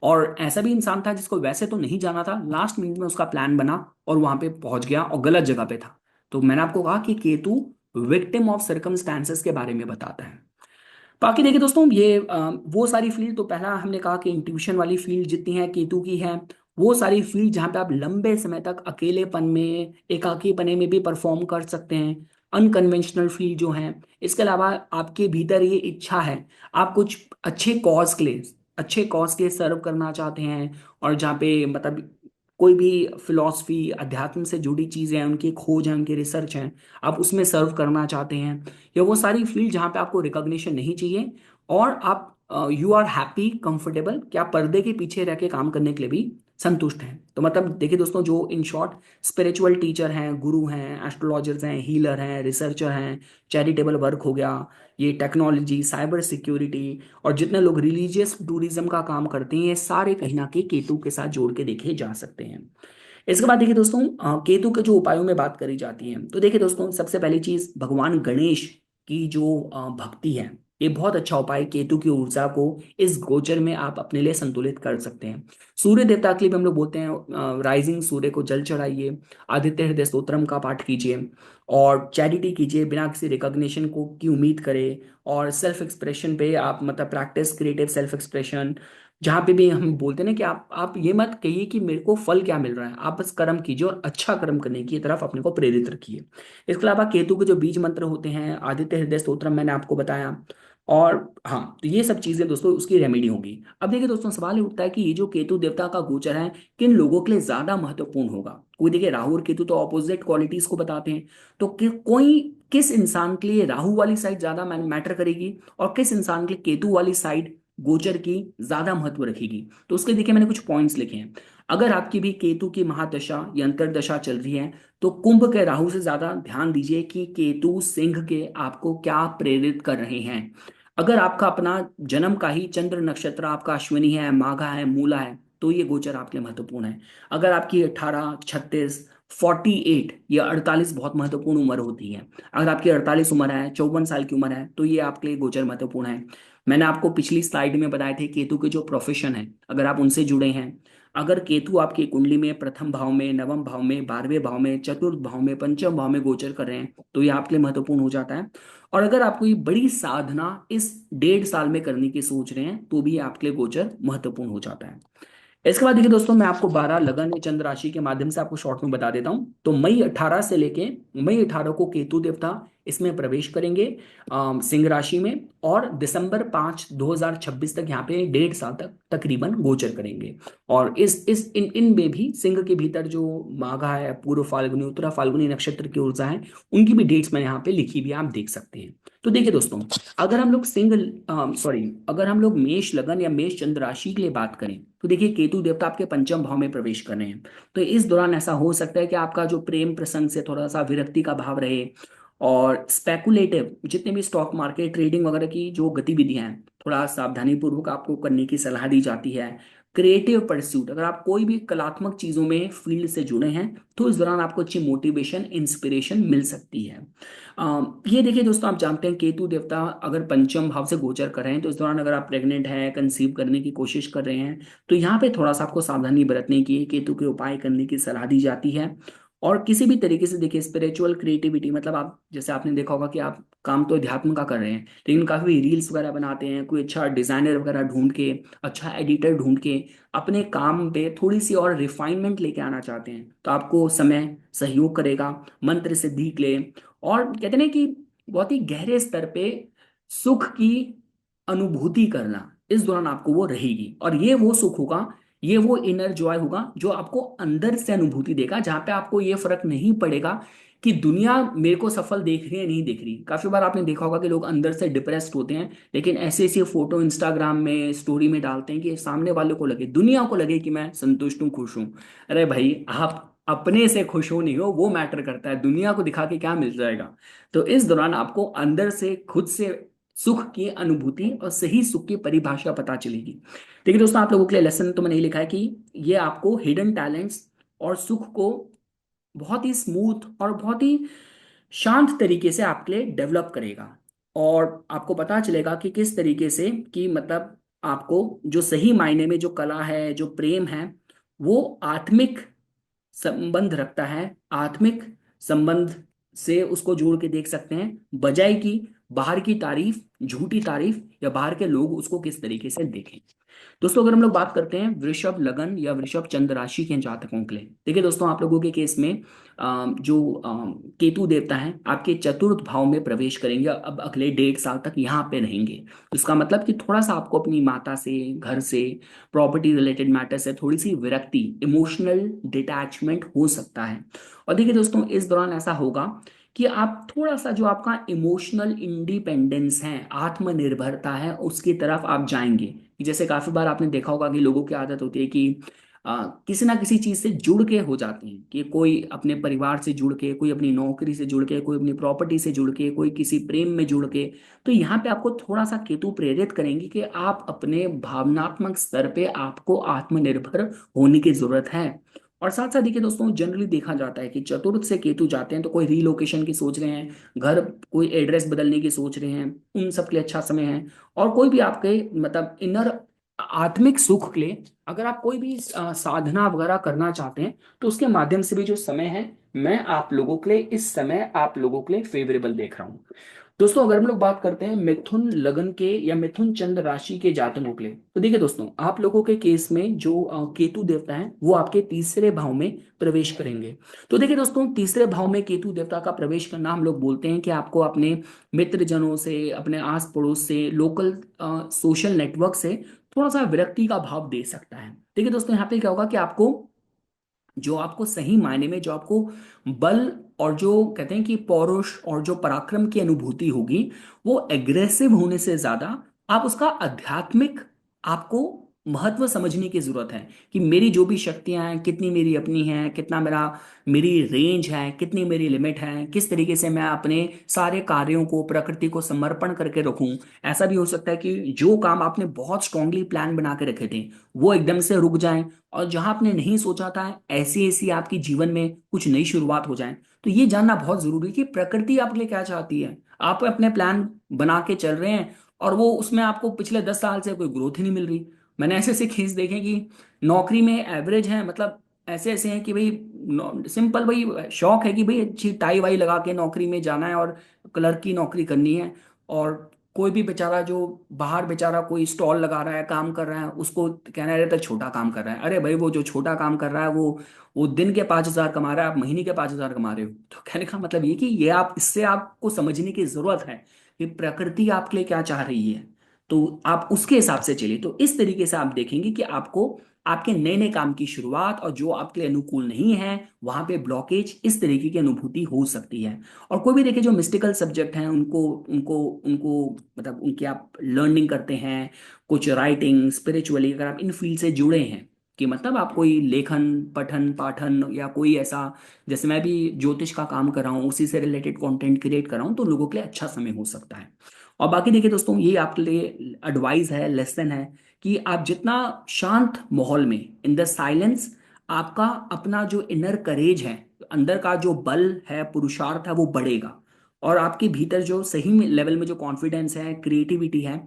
और ऐसा भी इंसान था जिसको वैसे तो नहीं जाना था, लास्ट मिनट में उसका प्लान बना और वहां पे पहुंच गया, और गलत जगह पे था। तो मैंने आपको कहा कि केतु विक्टिम ऑफ सर्कमस्टांसेस के बारे में बताता है। बाकी देखिए दोस्तों, ये वो सारी फील्ड, तो पहला हमने कहा कि इंट्यूशन वाली फील्ड जितनी है केतु की है, वो सारी फील्ड जहाँ पे आप लंबे समय तक अकेलेपन में, एकाकीपने में भी परफॉर्म कर सकते हैं, अनकन्वेंशनल फील्ड जो है। इसके अलावा आपके भीतर ये इच्छा है, आप कुछ अच्छे कॉज के लिए सर्व करना चाहते हैं, और जहाँ पे मतलब कोई भी फिलॉसफी, अध्यात्म से जुड़ी चीजें हैं, उनकी खोज है, उनकी रिसर्च है, आप उसमें सर्व करना चाहते हैं, या वो सारी फील्ड जहाँ पे आपको रिकॉग्निशन नहीं चाहिए, और आप यू आर हैप्पी कंफर्टेबल, क्या पर्दे के पीछे रह के काम करने के लिए भी संतुष्ट हैं। तो मतलब देखिए दोस्तों, जो इन शॉर्ट स्पिरिचुअल टीचर हैं, गुरु हैं, एस्ट्रोलॉजर्स हैं, हीलर हैं, रिसर्चर हैं, चैरिटेबल वर्क हो गया, ये टेक्नोलॉजी, साइबर सिक्योरिटी, और जितने लोग रिलीजियस टूरिज्म का काम करते हैं, ये सारे कहीं ना कहीं केतु के साथ जोड़ के देखे जा सकते हैं। इसके बाद देखिए दोस्तों, केतु के जो उपायों में बात करी जाती है, तो देखिए दोस्तों, सबसे पहली चीज भगवान गणेश की जो भक्ति है, ये बहुत अच्छा उपाय है। केतु की ऊर्जा को इस गोचर में आप अपने लिए संतुलित कर सकते हैं। सूर्य देवता के लिए भी हम लोग बोलते हैं, राइजिंग सूर्य को जल चढ़ाइए, आदित्य हृदय स्तोत्रम का पाठ कीजिए, और चैरिटी कीजिए बिना किसी रिकॉग्निशन को की उम्मीद करे, और सेल्फ एक्सप्रेशन पे आप मतलब प्रैक्टिस क्रिएटिव सेल्फ एक्सप्रेशन। जहाँ पे भी हम बोलते हैं ना कि आप ये मत कहिए कि मेरे को फल क्या मिल रहा है, आप बस कर्म कीजिए और अच्छा कर्म करने की तरफ अपने को प्रेरित रखिए। इसके अलावा केतु के जो बीज मंत्र होते हैं, आदित्य हृदय स्तोत्रम मैंने आपको बताया। और हाँ, तो ये सब चीजें दोस्तों उसकी रेमेडी होगी। अब देखिए दोस्तों, सवाल ये उठता है कि ये जो केतु देवता का गोचर है, किन लोगों के लिए ज्यादा महत्वपूर्ण होगा। कोई देखिए राहु और केतु तो ऑपोजिट क्वालिटीज को बताते हैं, तो कोई किस इंसान के लिए राहु वाली साइड ज्यादा मैटर करेगी, और किस इंसान के लिए केतु वाली साइड गोचर की ज्यादा महत्व रखेगी। तो उसके देखिए मैंने कुछ पॉइंट्स लिखे हैं। अगर आपकी भी केतु की महादशा या अंतरदशा चल रही है, तो कुंभ के राहु से ज्यादा ध्यान दीजिए कि केतु सिंह के आपको क्या प्रेरित कर रहे हैं। अगर आपका अपना जन्म का ही चंद्र नक्षत्र आपका अश्विनी है, माघा है, मूला है, तो ये गोचर आपके लिए महत्वपूर्ण है। अगर आपकी 18, 36, 48 या 48 बहुत महत्वपूर्ण उम्र होती है, अगर आपकी 48 उम्र है, 54 साल की उम्र है, तो ये आपके लिए गोचर महत्वपूर्ण है। मैंने आपको पिछली स्लाइड में बताए थे केतु के जो प्रोफेशन है, अगर आप उनसे जुड़े हैं, अगर केतु आपकी कुंडली में प्रथम भाव में, नवम भाव में, 12वें भाव में, चतुर्थ भाव में, पंचम भाव में गोचर कर रहे हैं, तो ये आपके लिए महत्वपूर्ण हो जाता है। और अगर आप कोई बड़ी साधना इस 1.5 साल में करने की सोच रहे हैं, तो भी आपके लिए गोचर महत्वपूर्ण हो जाता है। इसके बाद देखिए दोस्तों, मैं आपको 12 लगन या चंद्र राशि के माध्यम से आपको शॉर्ट में बता देता हूं। तो मई 18 को केतु देवता इसमें प्रवेश करेंगे, सिंह राशि में, और दिसंबर 5 2026 तक यहाँ पे 1.5 साल तक तकरीबन गोचर करेंगे। और इस इन इन में भी सिंह के भीतर जो माघा है, पूर्व फाल्गुनी, उत्तरा फाल्गुनी नक्षत्र की ऊर्जा है, उनकी भी डेट्स मैंने यहाँ पे लिखी भी है, आप देख सकते हैं। तो देखिए दोस्तों, अगर हम लोग मेष लगन या मेष चंद्र राशि के लिए बात करें, तो देखिए केतु देवता आपके पंचम भाव में प्रवेश कर रहे हैं। तो इस दौरान ऐसा हो सकता है कि आपका जो प्रेम प्रसंग से थोड़ा सा विरक्ति का भाव रहे, और स्पेकुलेटिव जितने भी स्टॉक मार्केट ट्रेडिंग वगैरह की जो गतिविधियां हैं, थोड़ा सावधानी पूर्वक आपको करने की सलाह दी जाती है। क्रिएटिव परस्यूट, अगर आप कोई भी कलात्मक चीजों में फील्ड से जुड़े हैं, तो इस दौरान आपको अच्छी मोटिवेशन, इंस्पिरेशन मिल सकती है। ये देखिए दोस्तों, आप जानते हैं केतु देवता अगर पंचम भाव से गोचर कर रहे हैं, तो इस दौरान अगर आप प्रेग्नेंट हैं, कंसीव करने की कोशिश कर रहे हैं, तो यहाँ पे थोड़ा सा आपको सावधानी बरतने की, केतु के उपाय करने की सलाह दी जाती है। और किसी भी तरीके से देखिए स्पिरिचुअल क्रिएटिविटी, मतलब आप जैसे आपने देखा होगा कि आप काम तो अध्यात्म का कर रहे हैं, लेकिन काफी रील्स वगैरह बनाते हैं, कोई अच्छा डिजाइनर वगैरह ढूंढ के, अच्छा एडिटर ढूंढ के अपने काम पे थोड़ी सी और रिफाइनमेंट लेके आना चाहते हैं, तो आपको समय सहयोग करेगा। मंत्र सिद्धि के लिए, और कहते हैं ना कि बहुत ही गहरे स्तर पे सुख की अनुभूति करना, इस दौरान आपको वो रहेगी। और ये वो सुख होगा, ये वो इनर जॉय होगा जो आपको अंदर से अनुभूति देगा, जहां पे आपको ये फर्क नहीं पड़ेगा कि दुनिया मेरे को सफल देख रही है नहीं देख रही। काफी बार आपने देखा होगा कि लोग अंदर से डिप्रेस्ड होते हैं, लेकिन ऐसे ऐसे फोटो इंस्टाग्राम में स्टोरी में डालते हैं कि सामने वाले को लगे, दुनिया को लगे कि मैं संतुष्ट हूँ, खुश हूँ। अरे भाई, आप अपने से खुश हो नहीं हो, वो मैटर करता है, दुनिया को दिखा के क्या मिल जाएगा। तो इस दौरान आपको अंदर से खुद से सुख की अनुभूति और सही सुख की परिभाषा पता चलेगी। देखिए दोस्तों, आप लोगों के लिए लेसन तो मैंने ये लिखा है कि ये आपको हिडन टैलेंट्स और सुख को बहुत ही स्मूथ और बहुत ही शांत तरीके से आपके लिए डेवलप करेगा। और आपको पता चलेगा कि किस तरीके से, कि मतलब आपको जो सही मायने में जो कला है, जो प्रेम है, वो आत्मिक संबंध रखता है, आत्मिक संबंध से उसको जोड़ के देख सकते हैं, बजाय कि बाहर की तारीफ, झूठी तारीफ, या बाहर के लोग उसको किस तरीके से देखें। दोस्तों अगर हम लोग बात करते हैं वृषभ लगन या वृषभ चंद्र राशि के जातकों के लिए, देखिए दोस्तों आप लोगों के केस में जो केतु देवता हैं आपके चतुर्थ भाव में प्रवेश करेंगे, अब अगले 1.5 साल तक यहाँ पे रहेंगे। तो इसका मतलब कि थोड़ा सा आपको अपनी माता से, घर से, प्रॉपर्टी रिलेटेड मैटर से थोड़ी सी विरक्ति, इमोशनल डिटैचमेंट हो सकता है। और देखिए दोस्तों इस दौरान ऐसा होगा कि आप थोड़ा सा जो आपका इमोशनल इंडिपेंडेंस है, आत्मनिर्भरता है, उसकी तरफ आप जाएंगे। कि जैसे काफी बार आपने देखा होगा कि लोगों की आदत होती है कि किसी ना किसी चीज से जुड़ के हो जाते हैं, कि कोई अपने परिवार से जुड़ के, कोई अपनी नौकरी से जुड़ के, कोई अपनी प्रॉपर्टी से जुड़ के, कोई किसी प्रेम में जुड़ के। तो यहाँ पे आपको थोड़ा सा केतु प्रेरित करेंगे कि आप अपने भावनात्मक स्तर पे आपको आत्मनिर्भर होने की जरूरत है। और साथ साथ देखिए दोस्तों जनरली देखा जाता है कि चतुर्थ से केतु जाते हैं तो कोई रीलोकेशन की सोच रहे हैं, घर, कोई एड्रेस बदलने की सोच रहे हैं, उन सब के लिए अच्छा समय है। और कोई भी आपके मतलब इनर आत्मिक सुख के लिए अगर आप कोई भी साधना वगैरह करना चाहते हैं तो उसके माध्यम से भी जो समय है, मैं आप लोगों के लिए इस समय आप लोगों के लिए फेवरेबल देख रहा हूँ। दोस्तों अगर हम लोग बात करते हैं मिथुन लगन के या मिथुन चंद्र राशि के जातकों के लिए, तो देखिए दोस्तों आप लोगों के केस में जो केतु देवता है वो आपके तीसरे भाव में प्रवेश करेंगे। तो देखिए दोस्तों तीसरे भाव में केतु देवता का प्रवेश करना हम लोग बोलते हैं कि आपको अपने मित्र जनों से, अपने आस पड़ोस से, लोकल सोशल नेटवर्क से थोड़ा सा विरक्ति का भाव दे सकता है। देखिए दोस्तों यहाँ पे क्या होगा कि आपको, जो आपको सही मायने में जो आपको बल और जो कहते हैं कि पौरुष और जो पराक्रम की अनुभूति होगी, वो एग्रेसिव होने से ज्यादा आप उसका आध्यात्मिक, आपको महत्व समझने की जरूरत है कि मेरी जो भी शक्तियां हैं कितनी मेरी अपनी हैं, कितना मेरा, मेरी रेंज है, कितनी मेरी लिमिट है, किस तरीके से मैं अपने सारे कार्यों को प्रकृति को समर्पण करके रखूं। ऐसा भी हो सकता है कि जो काम आपने बहुत स्ट्रांगली प्लान बना के रखे थे वो एकदम से रुक जाएं, और जहां आपने नहीं सोचा था ऐसी ऐसी आपकी जीवन में कुछ नई शुरुआत हो जाए। तो ये जानना बहुत जरूरी है कि प्रकृति आपके लिए क्या चाहती है। आप अपने प्लान बना के चल रहे हैं और वो उसमें आपको पिछले 10 साल से कोई ग्रोथ ही नहीं मिल रही। मैंने ऐसे ऐसे केस देखे कि नौकरी में एवरेज है, मतलब ऐसे ऐसे हैं कि भाई सिंपल भाई शौक है कि भाई अच्छी टाई वाई लगा के नौकरी में जाना है और क्लर्क की नौकरी करनी है। और कोई भी बेचारा जो बाहर बेचारा कोई स्टॉल लगा रहा है, काम कर रहा है, उसको कहना रहता है छोटा काम कर रहा है। अरे भाई वो जो छोटा काम कर रहा है वो दिन के 5,000 कमा रहा है, आप महीने के 5,000 कमा रहे हो। तो कहने का मतलब ये कि ये आप, इससे आपको समझने की जरूरत है कि प्रकृति आपके लिए क्या चाह रही है, तो आप उसके हिसाब से चलिए। तो इस तरीके से आप देखेंगे कि आपको आपके नए नए काम की शुरुआत और जो आपके लिए अनुकूल नहीं है वहां पे ब्लॉकेज, इस तरीके की अनुभूति हो सकती है। और कोई भी देखिए जो मिस्टिकल सब्जेक्ट हैं उनको उनको उनको मतलब उनकी आप लर्निंग करते हैं, कुछ राइटिंग, स्पिरिचुअली, अगर आप इन फील्ड से जुड़े हैं, कि मतलब आप कोई लेखन, पठन पाठन या कोई ऐसा, जैसे मैं भी ज्योतिष का काम कर रहा हूँ, उसी से रिलेटेड कंटेंट क्रिएट कर रहा हूँ, तो लोगों के लिए अच्छा समय हो सकता है। और बाकी देखिए दोस्तों ये आपके लिए एडवाइस है, लेसन है, कि आप जितना शांत माहौल में, इन द साइलेंस, आपका अपना जो इनर करेज है, अंदर का जो बल है, पुरुषार्थ है, वो बढ़ेगा। और आपके भीतर जो सही लेवल में जो कॉन्फिडेंस है, क्रिएटिविटी है,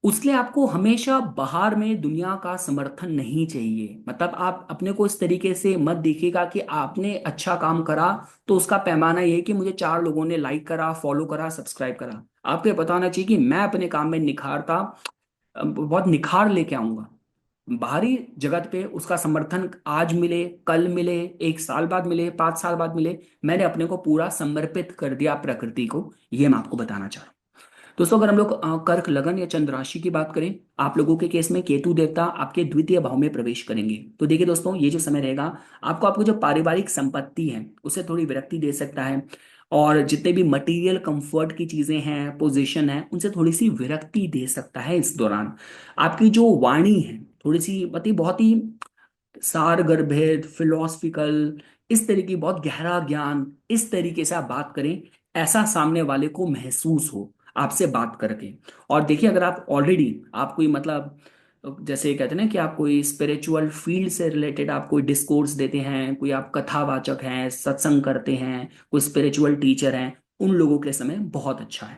उसके लिए आपको हमेशा बाहर में दुनिया का समर्थन नहीं चाहिए। मतलब आप अपने को इस तरीके से मत देखिएगा कि आपने अच्छा काम करा तो उसका पैमाना ये है कि मुझे 4 लोगों ने लाइक करा, फॉलो करा, सब्सक्राइब करा। आपको ये पता होना चाहिए कि मैं अपने काम में निखारता, बहुत निखार लेके आऊंगा। बाहरी जगत पे उसका समर्थन आज मिले, कल मिले, 1 साल बाद मिले, 5 साल बाद मिले, मैंने अपने को पूरा समर्पित कर दिया प्रकृति को, ये मैं आपको बताना चाह रहा हूँ। दोस्तों अगर हम लोग कर्क लगन या चंद्र राशि की बात करें, आप लोगों के केस में केतु देवता आपके द्वितीय भाव में प्रवेश करेंगे। तो देखिए दोस्तों ये जो समय रहेगा आपको, आपको जो पारिवारिक संपत्ति है उससे थोड़ी विरक्ति दे सकता है। और जितने भी मटेरियल कंफर्ट की चीजें हैं, पोजीशन है, उनसे थोड़ी सी विरक्ति दे सकता है इस दौरान। आपकी जो वाणी है थोड़ी सी मतलब बहुत ही सार गर्भित, फिलोसफिकल, इस तरीके बहुत गहरा ज्ञान, इस तरीके से आप बात करें, ऐसा सामने वाले को महसूस हो आपसे बात करके। और देखिए अगर आप ऑलरेडी, आप कोई मतलब जैसे कहते हैं ना कि आप कोई स्पिरिचुअल फील्ड से रिलेटेड आप कोई डिस्कोर्स देते हैं, कोई आप कथावाचक हैं, सत्संग करते हैं, कोई स्पिरिचुअल टीचर हैं, उन लोगों के समय बहुत अच्छा है।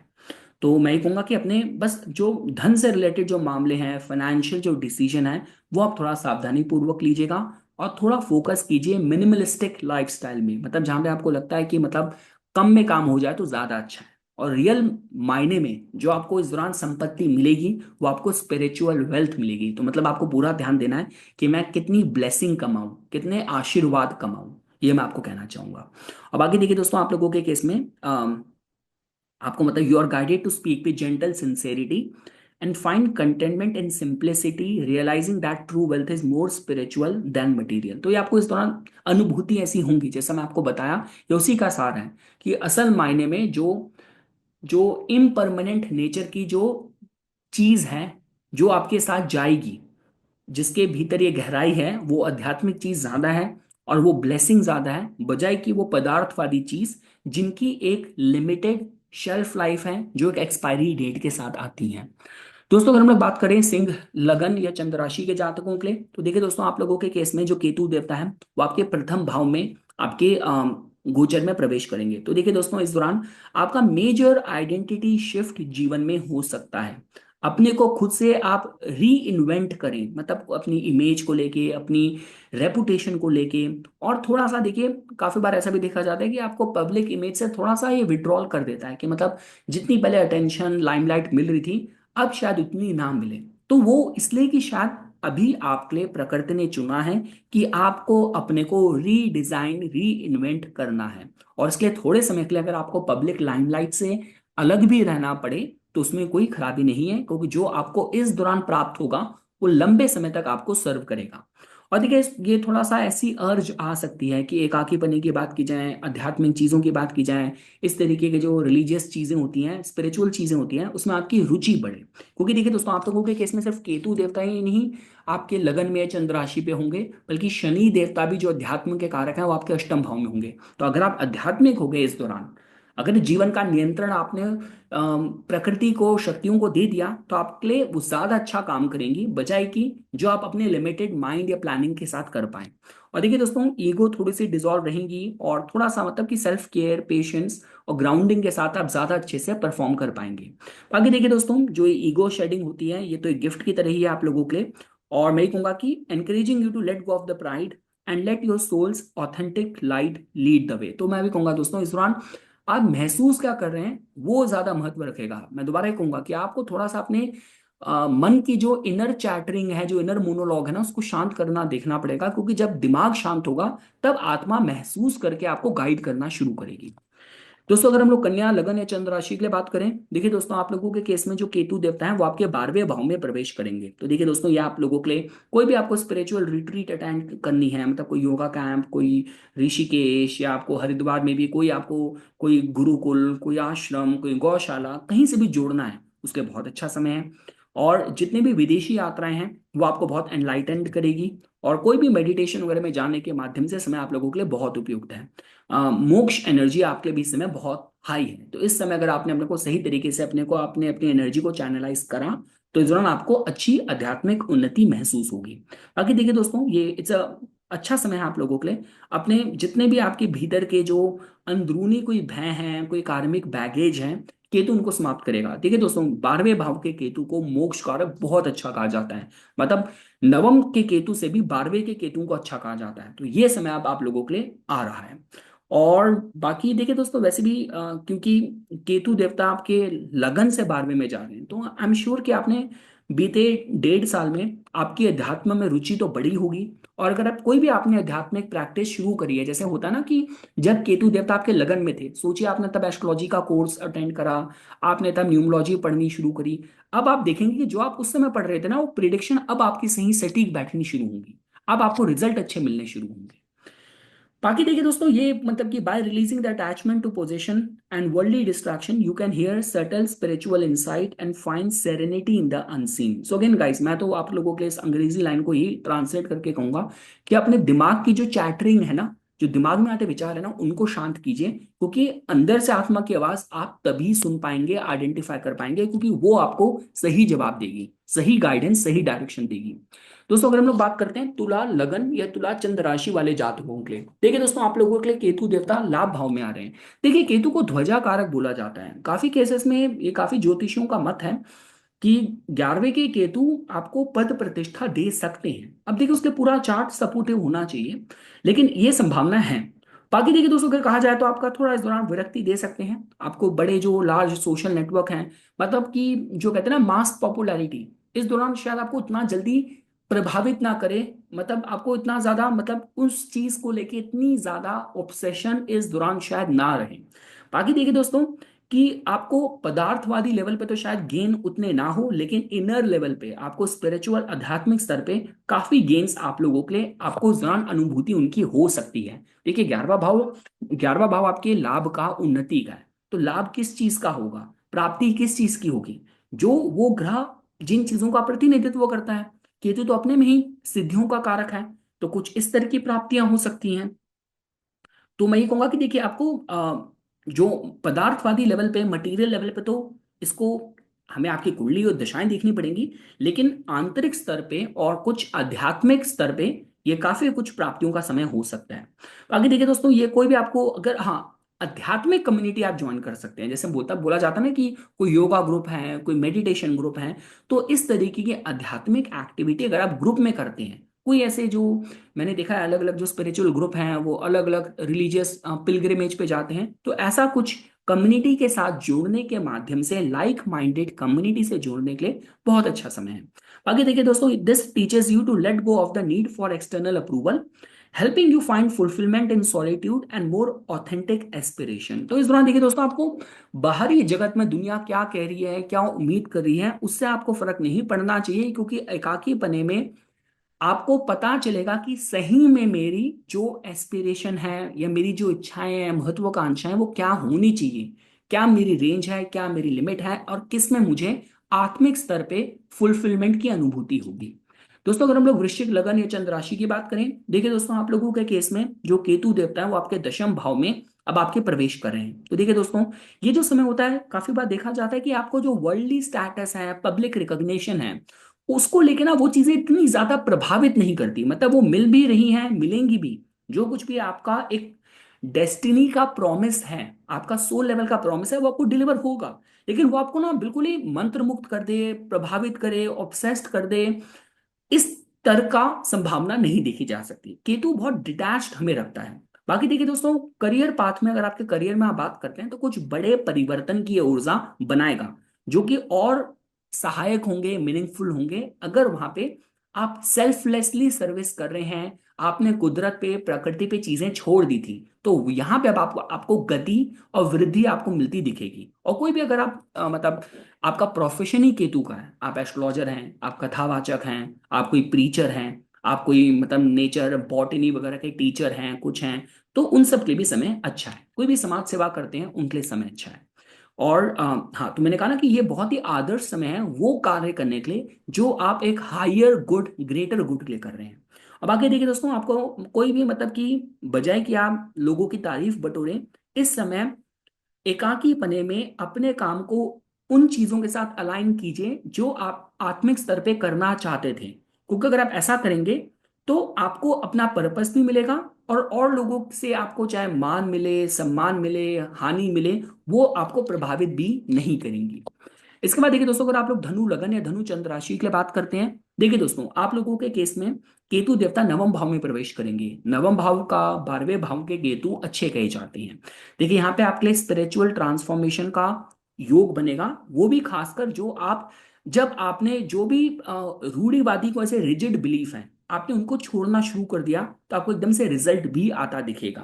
तो मैं ये कहूंगा कि अपने बस जो धन से रिलेटेड जो मामले हैं, फाइनेंशियल जो डिसीजन है, वो आप थोड़ा सावधानी पूर्वक लीजिएगा। और थोड़ा फोकस कीजिए मिनिमलिस्टिक लाइफस्टाइल में, मतलब जहां पे आपको लगता है कि मतलब कम में काम हो जाए तो ज्यादा अच्छा है। और रियल मायने में जो आपको इस दौरान संपत्ति मिलेगी वो आपको स्पिरिचुअल वेल्थ मिलेगी। तो मतलब आपको पूरा ध्यान देना है कि मैं कितनी ब्लेसिंग कमाऊं, कितने आशीर्वाद कमाऊं, ये मैं आपको कहना चाहूंगा। अब आगे देखिए दोस्तों, आप लोगों के केस में आपको मतलब you are guided to speak with gentle sincerity and find contentment in simplicity, realising that true wealth is more spiritual than material. तो ये आपको इस दौरान अनुभूति ऐसी होंगी, जैसा मैं आपको बताया, ये उसी का सार है कि असल मायने में जो जो इम्परमानेंट नेचर की जो चीज है, जो आपके साथ जाएगी, जिसके भीतर ये गहराई है, वो आध्यात्मिक चीज ज्यादा है और वो ब्लेसिंग ज्यादा है, बजाय कि वो पदार्थवादी चीज जिनकी एक लिमिटेड शेल्फ लाइफ है, जो एक एक्सपायरी डेट के साथ आती है। दोस्तों अगर हम लोग बात करें सिंह लगन या चंद्र राशि के जातकों के लिए, तो देखिए दोस्तों, आप लोगों के केस में जो केतु देवता है वो आपके प्रथम भाव में आपके गोचर में प्रवेश करेंगे। तो देखिए दोस्तों, इस दौरान आपका मेजर आइडेंटिटी शिफ्ट जीवन में हो सकता है। अपने को खुद से आप री इन्वेंट करें, मतलब अपनी इमेज को लेके, अपनी रेपुटेशन को लेके। और थोड़ा सा देखिए, काफी बार ऐसा भी देखा जाता है कि आपको पब्लिक इमेज से थोड़ा सा ये विड्रॉल कर देता है, कि मतलब जितनी पहले अटेंशन लाइमलाइट मिल रही थी, अब शायद उतनी ना मिले। तो वो इसलिए कि शायद अभी आपके लिए प्रकृति ने चुना है कि आपको अपने को रीडिजाइन, री इन्वेंट करना है। और इसके लिए थोड़े समय के लिए अगर आपको पब्लिक लाइमलाइट से अलग भी रहना पड़े तो उसमें कोई खराबी नहीं है, क्योंकि जो आपको इस दौरान प्राप्त होगा वो लंबे समय तक आपको सर्व करेगा। और देखिए, ये थोड़ा सा ऐसी अर्ज आ सकती है कि एकाकीपने की बात की जाए, आध्यात्मिक चीजों की बात की जाए, इस तरीके के जो रिलीजियस चीजें होती हैं, स्पिरिचुअल चीजें होती हैं, उसमें आपकी रुचि बढ़े। क्योंकि देखिए दोस्तों, आप लोगों के केस में सिर्फ केतु देवता ही नहीं आपके लगन में चंद्र राशि पे होंगे, बल्कि शनि देवता भी जो अध्यात्म के कारक हैं वो आपके अष्टम भाव में होंगे। तो अगर आप आध्यात्मिक हो गए इस दौरान, अगर जीवन का नियंत्रण आपने प्रकृति को, शक्तियों को दे दिया, तो आपके लिए वो ज्यादा अच्छा काम करेंगी, बजाय कि जो आप अपने लिमिटेड माइंड या प्लानिंग के साथ कर पाए। और देखिए दोस्तों, ईगो थोड़ी सी डिसॉल्व रहेंगी और थोड़ा सा मतलब कि सेल्फ केयर, पेशेंस और ग्राउंडिंग के साथ आप ज्यादा अच्छे से परफॉर्म कर पाएंगे। बाकी देखिए दोस्तों, जो ये ईगो शेडिंग होती है, ये तो एक गिफ्ट की तरह ही है आप लोगों के लिए। और मैं ये कहूंगा कि encouraging you to let go of the pride and let your soul's authentic light lead the way. तो मैं भी कहूंगा दोस्तों, इस दौरान आप महसूस क्या कर रहे हैं वो ज्यादा महत्व रखेगा। मैं दोबारा ये कहूंगा कि आपको थोड़ा सा अपने मन की जो इनर चैटरिंग है, जो इनर मोनोलॉग है ना, उसको शांत करना देखना पड़ेगा, क्योंकि जब दिमाग शांत होगा तब आत्मा महसूस करके आपको गाइड करना शुरू करेगी। दोस्तों अगर हम लोग कन्या लगन या चंद्र राशि के लिए बात करें, देखिए दोस्तों, आप लोगों के केस में जो केतु देवता है वो आपके 12वें भाव में प्रवेश करेंगे। तो देखिए दोस्तों, ये आप लोगों के लिए कोई भी आपको स्पिरिचुअल रिट्रीट अटेंड करनी है, मतलब कोई योगा कैंप, कोई ऋषिकेश, या आपको हरिद्वार में भी कोई आपको कोई गुरुकुल, कोई आश्रम, कोई गौशाला कहीं से भी जोड़ना है, उसके बहुत अच्छा समय है। और जितने भी विदेशी यात्राएं हैं वो आपको बहुत एनलाइटेंड करेगी। और कोई भी मेडिटेशन वगैरह में जाने के माध्यम से समय आप लोगों के लिए बहुत उपयुक्त है। मोक्ष एनर्जी आपके भी इस समय बहुत हाई है। तो इस समय अगर आपने अपने को सही तरीके से अपने को, आपने अपनी एनर्जी को चैनलाइज करा, तो इस दौरान आपको अच्छी आध्यात्मिक उन्नति महसूस होगी। बाकी देखिए दोस्तों, ये इट्स अ अच्छा समय है आप लोगों के लिए। अपने जितने भी आपके भीतर के जो अंदरूनी कोई भय हैं, कोई कार्मिक बैगेज है, केतु उनको समाप्त करेगा। देखिए दोस्तों, 12वें भाव के केतु को मोक्ष कारक बहुत अच्छा कहा जाता है। मतलब नवम के केतु से भी 12वें के केतु को अच्छा कहा जाता है। तो ये समय अब आप लोगों के लिए आ रहा है। और बाकी देखिए दोस्तों, वैसे भी क्योंकि केतु देवता आपके लगन से 12वें में जा रहे हैं, तो आई एम श्योर कि आपने बीते 1.5 साल में आपकी अध्यात्म में रुचि तो बढ़ी होगी। और अगर आप कोई भी आपने आध्यात्मिक प्रैक्टिस शुरू करी है, जैसे होता है ना कि जब केतु देवता आपके लगन में थे, सोचिए आपने तब एस्ट्रोलॉजी का कोर्स अटेंड करा, आपने तब न्यूमरोलॉजी पढ़नी शुरू करी। अब आप देखेंगे कि जो आप उस समय पढ़ रहे थे ना, वो प्रिडिक्शन अब आपकी सही सटीक बैठनी शुरू होंगी। अब आपको रिजल्ट अच्छे मिलने शुरू होंगे। बाकी देखिए दोस्तों, ये मतलब कि by releasing the attachment to position and worldly distraction you can hear subtle spiritual insight and find serenity in the unseen. So again guys, मैं तो आप लोगों के लिए इस अंग्रेजी लाइन को ही ट्रांसलेट करके कहूंगा कि अपने दिमाग की जो चैटरिंग है ना, जो दिमाग में आते विचार है ना, उनको शांत कीजिए, क्योंकि अंदर से आत्मा की आवाज आप तभी सुन पाएंगे, आइडेंटिफाई कर पाएंगे, क्योंकि वो आपको सही जवाब देगी, सही गाइडेंस, सही डायरेक्शन देगी। दोस्तों अगर हम लोग बात करते हैं तुला लगन या तुला चंद्र राशि वाले जातकों के लिए, देखिए दोस्तों, आप लोगों के लिए केतु देवता लाभ भाव में आ रहे हैं। देखिए, केतु को ध्वजा कारक बोला जाता है। काफी केसेस में ये काफी ज्योतिषियों का मत है कि 11वें के केतु आपको पद प्रतिष्ठा दे सकते हैं। अब देखिए, उसके पूरा चार्ट सपोर्टिव होना चाहिए, लेकिन ये संभावना है। बाकी देखिए दोस्तों, अगर कहा जाए तो आपका थोड़ा इस दौरान विरक्ति दे सकते हैं। आपको बड़े जो लार्ज सोशल नेटवर्क हैं, मतलब कि जो कहते हैं ना मास पॉपुलैरिटी, इस दौरान शायद आपको उतना जल्दी प्रभावित ना करे। मतलब आपको इतना ज्यादा, मतलब उस चीज को लेके इतनी ज्यादा ऑब्सेशन इस दौरान शायद ना रहे। बाकी देखिए दोस्तों, कि आपको पदार्थवादी लेवल पे तो शायद गेन उतने ना हो, लेकिन इनर लेवल पे आपको स्पिरिचुअल आध्यात्मिक स्तर पे काफी गेन्स आप लोगों के लिए, आपको उस दौरान अनुभूति उनकी हो सकती है। देखिए 11वां भाव आपके लाभ का, उन्नति का है। तो लाभ किस चीज का होगा, प्राप्ति किस चीज की होगी, जो वो ग्रह जिन चीजों का प्रतिनिधित्व करता है। केतु तो अपने में ही सिद्धियों का कारक है, तो कुछ इस तरह की प्राप्तियां हो सकती हैं। तो मैं ये कहूंगा कि देखिए आपको जो पदार्थवादी लेवल पे, मटेरियल लेवल पे, तो इसको हमें आपकी कुंडली और दशाएं देखनी पड़ेंगी। लेकिन आंतरिक स्तर पे और कुछ आध्यात्मिक स्तर पे ये काफी कुछ प्राप्तियों का समय हो सकता है। बाकी देखिए दोस्तों, ये कोई भी आपको अगर, हाँ, आध्यात्मिक कम्युनिटी आप ज्वाइन कर सकते हैं। जैसे बोलता बोला जाता है ना कि कोई योगा ग्रुप है, कोई मेडिटेशन ग्रुप है। तो इस तरीके की आध्यात्मिक एक्टिविटी अगर आप ग्रुप में करते हैं, कोई ऐसे जो मैंने देखा है अलग अलग जो स्पिरिचुअल ग्रुप हैं वो अलग अलग रिलीजियस पिलग्रिमेज पे जाते हैं, तो ऐसा कुछ कम्युनिटी के साथ जुड़ने के माध्यम से, लाइक माइंडेड कम्युनिटी से जुड़ने के लिए बहुत अच्छा समय है। बाकी देखिए दोस्तों, this teaches you to let go of the need for external approval, helping you find fulfilment in solitude and more authentic aspiration. तो इस दौरान देखिए दोस्तों, आपको बाहरी जगत में दुनिया क्या कह रही है, क्या उम्मीद कर रही है, उससे आपको फर्क नहीं पड़ना चाहिए, क्योंकि एकाकी पने में आपको पता चलेगा कि सही में मेरी जो एस्पिरेशन है या मेरी जो इच्छाएं हैं, महत्वाकांक्षाएं, वो क्या होनी चाहिए, क्या मेरी रेंज है, क्या मेरी लिमिट है, और किस में मुझे आत्मिक स्तर पे फुलफिलमेंट की अनुभूति होगी। दोस्तों, अगर हम लोग वृश्चिक लगन या चंद्र राशि की बात करें, देखिए दोस्तों, आप लोगों के केस में जो केतु देवता है वो आपके दशम भाव में अब आपके प्रवेश कर रहे हैं। तो देखिए दोस्तों, ये जो समय होता है, काफी बार देखा जाता है कि आपको जो वर्ल्डली स्टेटस है, पब्लिक रिकॉग्निशन है, उसको लेके ना वो चीजें इतनी ज्यादा प्रभावित नहीं करती। मतलब वो मिल भी रही हैं, मिलेंगी भी। जो कुछ भी आपका एक डेस्टिनी का प्रॉमिस है, आपका सोल लेवल का प्रॉमिस है, वो आपको डिलीवर होगा। लेकिन वो आपको ना बिल्कुल ही मंत्र मुक्त कर दे, प्रभावित करे, ऑब्सेस्ड कर दे, इस तरह का संभावना नहीं देखी जा सकती। केतु बहुत डिटैच्ड हमें रखता है। बाकी देखिए दोस्तों, करियर पाथ में, अगर आपके करियर में आप बात करते हैं, तो कुछ बड़े परिवर्तन की ये ऊर्जा बनाएगा, जो कि और सहायक होंगे, मीनिंगफुल होंगे, अगर वहां पे आप सेल्फलेसली सर्विस कर रहे हैं। आपने कुदरत पे, प्रकृति पे चीजें छोड़ दी थी, तो यहाँ पे अब आपको आपको गति और वृद्धि आपको मिलती दिखेगी। और कोई भी अगर आप मतलब आपका प्रोफेशन ही केतु का है, आप एस्ट्रोलॉजर हैं, आप कथावाचक हैं, आप कोई प्रीचर हैं, आप कोई मतलब नेचर बॉटनी वगैरह के टीचर हैं, कुछ हैं, तो उन सब के लिए भी समय अच्छा है। कोई भी समाज सेवा करते हैं उनके लिए समय अच्छा है। और हाँ, तो मैंने कहा ना कि ये बहुत ही आदर्श समय है वो कार्य करने के लिए जो आप एक हायर गुड, ग्रेटर गुड के लिए कर रहे हैं। अब आगे देखिए दोस्तों, आपको कोई भी मतलब कि बजाय कि आप लोगों की तारीफ बटोरें, इस समय एकाकी पने में अपने काम को उन चीजों के साथ अलाइन कीजिए जो आप आत्मिक स्तर पे करना चाहते थे, क्योंकि अगर आप ऐसा करेंगे तो आपको अपना पर्पस भी मिलेगा, और लोगों से आपको चाहे मान मिले, सम्मान मिले, हानि मिले, वो आपको प्रभावित भी नहीं करेंगी। इसके बाद देखिए दोस्तों, अगर आप लोग धनु लगन या धनु चंद्र राशि के लिए बात करते हैं, देखिए दोस्तों, आप लोगों के केस में केतु देवता नवम भाव में प्रवेश करेंगे। नवम भाव का 12वें भाव के केतु अच्छे कहे जाते हैं। देखिए यहाँ पे आपके लिए स्पिरिचुअल ट्रांसफॉर्मेशन का योग बनेगा, वो भी खासकर जो आप, जब आपने जो भी रूढ़िवादी को ऐसे रिजिड बिलीफ है, आपने उनको छोड़ना शुरू कर दिया, तो आपको एकदम से रिजल्ट भी आता दिखेगा।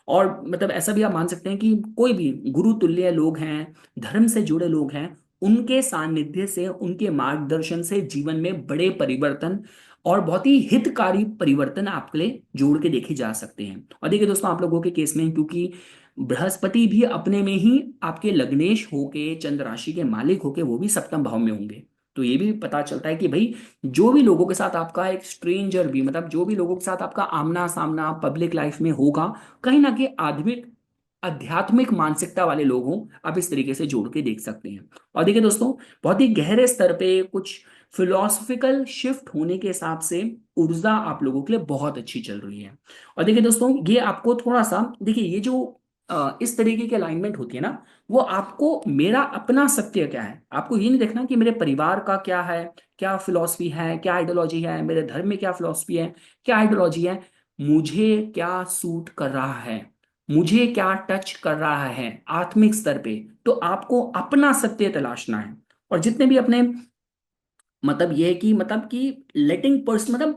और मतलब ऐसा भी आप मान सकते हैं कि कोई भी गुरु तुल्य लोग हैं, धर्म से जुड़े लोग हैं, उनके सानिध्य से, उनके मार्गदर्शन से जीवन में बड़े परिवर्तन और बहुत ही हितकारी परिवर्तन आपके लिए जोड़ के देखे जा सकते हैं। और देखिए दोस्तों, आप लोगों के केस में क्योंकि बृहस्पति भी अपने में ही आपके लग्नेश होके, चंद्र राशि के मालिक होके, वो भी सप्तम भाव में होंगे, तो ये भी पता चलता है कि भाई जो भी लोगों के साथ आपका एक स्ट्रेंजर भी, मतलब जो भी लोगों के साथ आपका आमना सामना पब्लिक लाइफ में होगा, कहीं ना कहीं आध्यात्मिक मानसिकता वाले लोग हों, आप इस तरीके से जोड़ के देख सकते हैं। और देखिए दोस्तों, बहुत ही गहरे स्तर पे कुछ फिलोसफिकल शिफ्ट होने के हिसाब से ऊर्जा आप लोगों के लिए बहुत अच्छी चल रही है। और देखिए दोस्तों, ये आपको थोड़ा सा, देखिए ये जो इस तरीके की अलाइनमेंट होती है ना, वो आपको मेरा अपना सत्य क्या है, आपको ये नहीं देखना कि मेरे परिवार का क्या है, क्या फिलॉसफी है, क्या आइडियोलॉजी है, मेरे धर्म में क्या फिलॉसफी है, क्या आइडियोलॉजी है, मुझे क्या सूट कर रहा है, मुझे क्या टच कर रहा है आत्मिक स्तर पे, तो आपको अपना सत्य तलाशना है। और जितने भी अपने मतलब ये है कि मतलब कि लेटिंग पर्सन मतलब